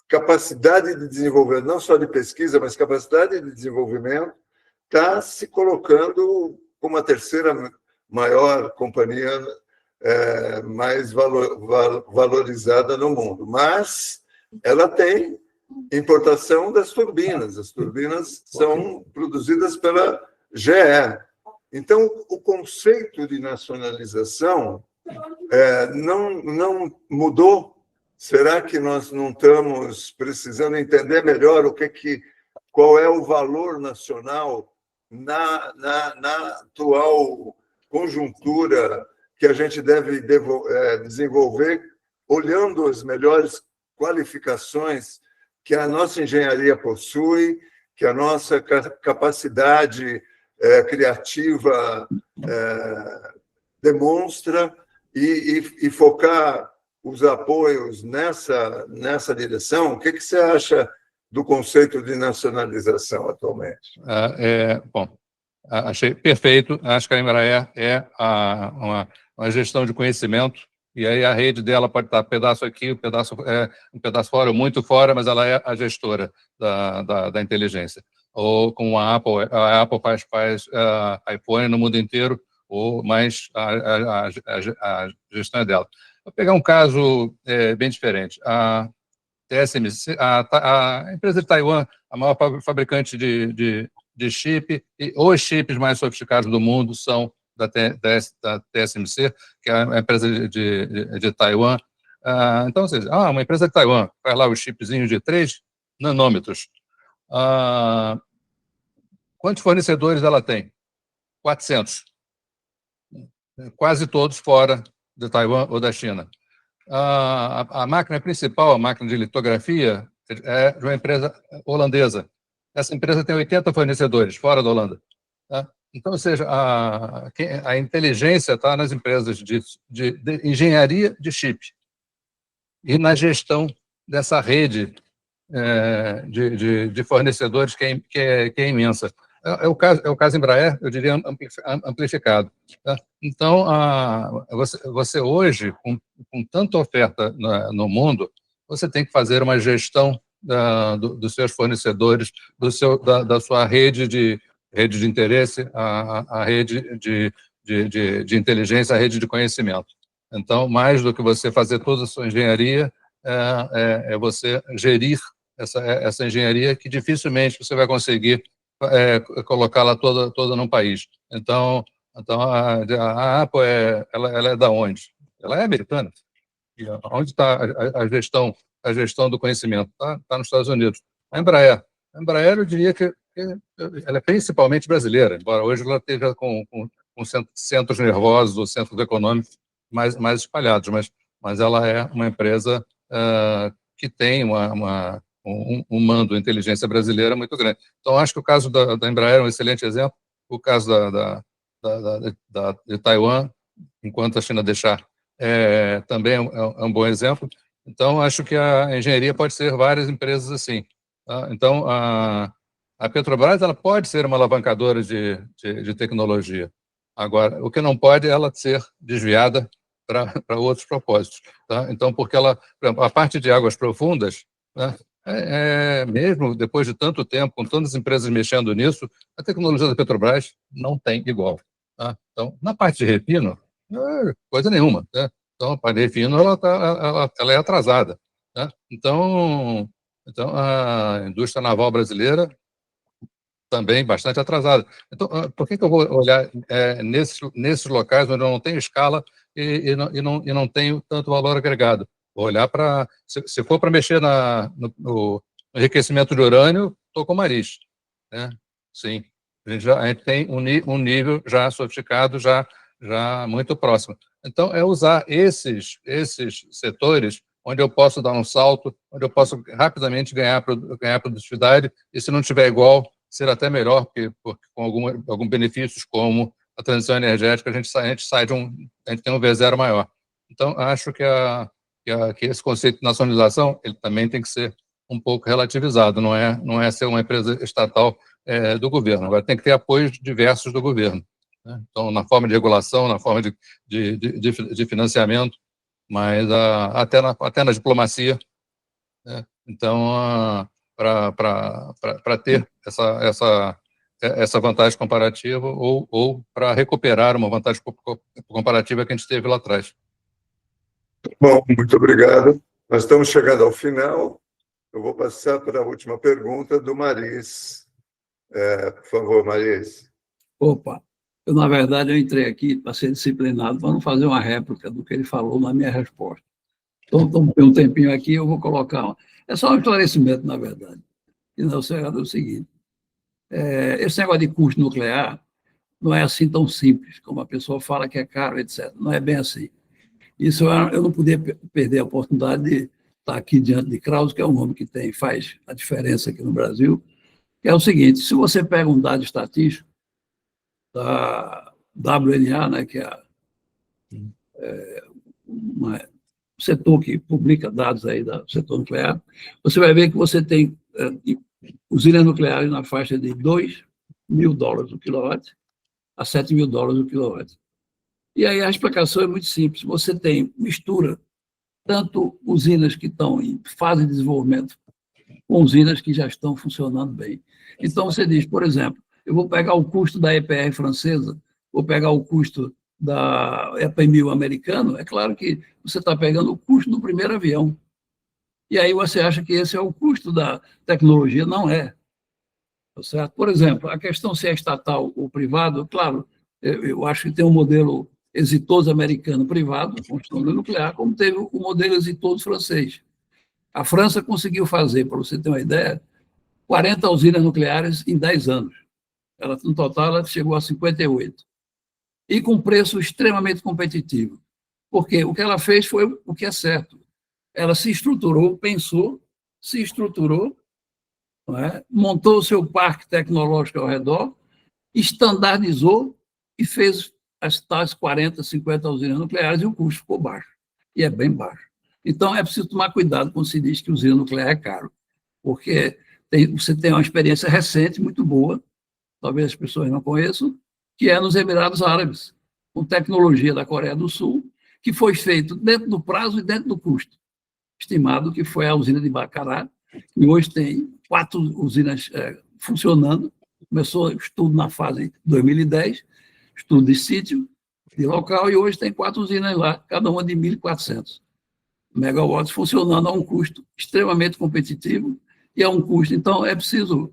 capacidade de desenvolvimento, não só de pesquisa, mas capacidade de desenvolvimento, está se colocando como a terceira maior companhia mais valorizada no mundo. Mas ela tem importação das turbinas. As turbinas são produzidas pela GE. Então, o conceito de nacionalização não mudou. Será que nós não estamos precisando entender melhor qual é o valor nacional na atual conjuntura que a gente deve desenvolver, olhando as melhores qualificações que a nossa engenharia possui, que a nossa capacidade criativa demonstra, e focar os apoios nessa direção? O que você acha do conceito de nacionalização atualmente? Bom, achei perfeito. Acho que a Embraer é uma gestão de conhecimento, e aí a rede dela pode estar pedaço aqui, um pedaço fora, muito fora, mas ela é a gestora da inteligência. Ou com a Apple faz iPhone no mundo inteiro, mas a gestão é dela. Vou pegar um caso bem diferente. A TSMC, a empresa de Taiwan, a maior fabricante de chip, e os chips mais sofisticados do mundo são da TSMC, que é a empresa de Taiwan. Então, ou seja, uma empresa de Taiwan faz lá os chipzinhos de 3 nanômetros. Quantos fornecedores ela tem? 400. Quase todos fora de Taiwan ou da China. A máquina principal, a máquina de litografia, é de uma empresa holandesa. Essa empresa tem 80 fornecedores fora da Holanda. Tá? Então, ou seja, a inteligência está nas empresas de engenharia de chip e na gestão dessa rede de fornecedores que é imensa. É o caso Embraer, eu diria amplificado. Tá? Então, você hoje, com tanta oferta no mundo, você tem que fazer uma gestão dos seus fornecedores, da sua rede de interesse, a rede de inteligência, a rede de conhecimento. Então, mais do que você fazer toda a sua engenharia, é você gerir essa engenharia que dificilmente você vai conseguir colocá-la toda num país. Então a Apple ela é da onde? Ela é americana. E onde está a gestão do conhecimento? Está nos Estados Unidos. A Embraer, eu diria que ela é principalmente brasileira, embora hoje ela esteja com centros nervosos ou centros econômicos mais espalhados, mas ela é uma empresa que tem um mando de inteligência brasileira muito grande. Então, acho que o caso da Embraer é um excelente exemplo, o caso de Taiwan, enquanto a China deixar, também é um bom exemplo. Então, acho que a engenharia pode ser várias empresas assim. Tá? Então, a Petrobras ela pode ser uma alavancadora de tecnologia. Agora, o que não pode é ela ser desviada para outros propósitos. Tá? Então, porque ela, a parte de águas profundas, né, mesmo depois de tanto tempo, com tantas empresas mexendo nisso, a tecnologia da Petrobras não tem igual. Tá? Então, na parte de refino, coisa nenhuma. Né? Então, a parte de refino ela é atrasada. Tá? Então, a indústria naval brasileira também bastante atrasada. Então, por que eu vou olhar nesses locais onde eu não tenho escala e não tenho tanto valor agregado? Vou olhar para... Se for para mexer no enriquecimento de urânio, estou com o Maris. Né? Sim. A gente tem um nível já sofisticado, já muito próximo. Então, é usar esses setores onde eu posso dar um salto, onde eu posso rapidamente ganhar produtividade, e se não tiver igual, ser até melhor, porque com alguns benefícios, como a transição energética, a gente tem um V0 maior. Então, acho que esse conceito de nacionalização ele também tem que ser um pouco relativizado, não é ser uma empresa estatal do governo. Agora, tem que ter apoios diversos do governo. Né? Então, na forma de regulação, na forma de financiamento, mas até na diplomacia. Né? Então, para ter essa vantagem comparativa ou para recuperar uma vantagem comparativa que a gente teve lá atrás. Bom, muito obrigado. Nós estamos chegando ao final. Eu vou passar para a última pergunta do Maris. Por favor, Maris. Opa, na verdade, eu entrei aqui para ser disciplinado, para não fazer uma réplica do que ele falou na minha resposta. Então, tem um tempinho aqui, eu vou colocar... É só um esclarecimento, na verdade. E não, é o seguinte, esse negócio de custo nuclear não é assim tão simples, como a pessoa fala que é caro, etc. Não é bem assim. Isso eu não podia perder a oportunidade de estar aqui diante de Krause, que é um homem que faz a diferença aqui no Brasil, que é o seguinte, se você pega um dado estatístico da WNA, né, que é um setor que publica dados aí do setor nuclear, você vai ver que você tem usinas nucleares na faixa de $2.000 o quilowatt a $7.000 o quilowatt. E aí a explicação é muito simples. Você mistura tanto usinas que estão em fase de desenvolvimento com usinas que já estão funcionando bem. Então, você diz, por exemplo, eu vou pegar o custo da EPR francesa, vou pegar o custo da EPA-1000 americano, é claro que você está pegando o custo do primeiro avião. E aí você acha que esse é o custo da tecnologia. Não é. Tá certo? Por exemplo, a questão se é estatal ou privado, claro, eu acho que tem um modelo exitoso americano privado, construção nuclear, como teve o modelo exitoso francês. A França conseguiu fazer, para você ter uma ideia, 40 usinas nucleares em 10 anos. No total, ela chegou a 58. E com preço extremamente competitivo. Porque o que ela fez foi o que é certo. Ela se estruturou, pensou, se estruturou, não é? Montou o seu parque tecnológico ao redor, estandardizou e fez as tais 40, 50 usinas nucleares e o custo ficou baixo. E é bem baixo. Então, é preciso tomar cuidado quando se diz que usina nuclear é caro, porque você tem uma experiência recente, muito boa, talvez as pessoas não conheçam, que é nos Emirados Árabes, com tecnologia da Coreia do Sul, que foi feito dentro do prazo e dentro do custo estimado, que foi a usina de Bacará, e hoje tem 4 usinas funcionando. Começou o estudo na fase de 2010, estudo de sítio, de local, e hoje tem 4 usinas lá, cada uma de 1.400 megawatts, funcionando a um custo extremamente competitivo, e a um custo, então, é preciso,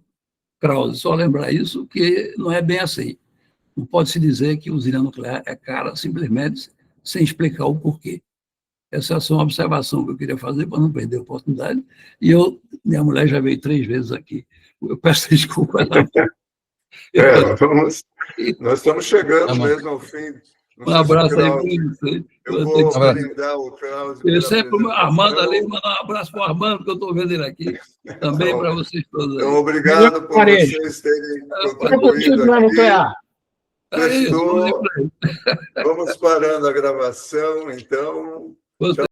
Krause, só lembrar isso, que não é bem assim. Não pode-se dizer que usina nuclear é cara simplesmente sem explicar o porquê. Essa é só uma observação que eu queria fazer para não perder a oportunidade. E minha mulher já veio 3 vezes aqui. Eu peço desculpa. Nós estamos chegando mesmo ao fim. Um abraço aí para você. Eu vou brindar o Krause. Eu sempre, Armando ali, mandar um abraço para o Armando, que eu estou vendo ele aqui. Também para vocês todos. Então, obrigado por vocês terem contribuído aqui. Vamos parando a gravação, então.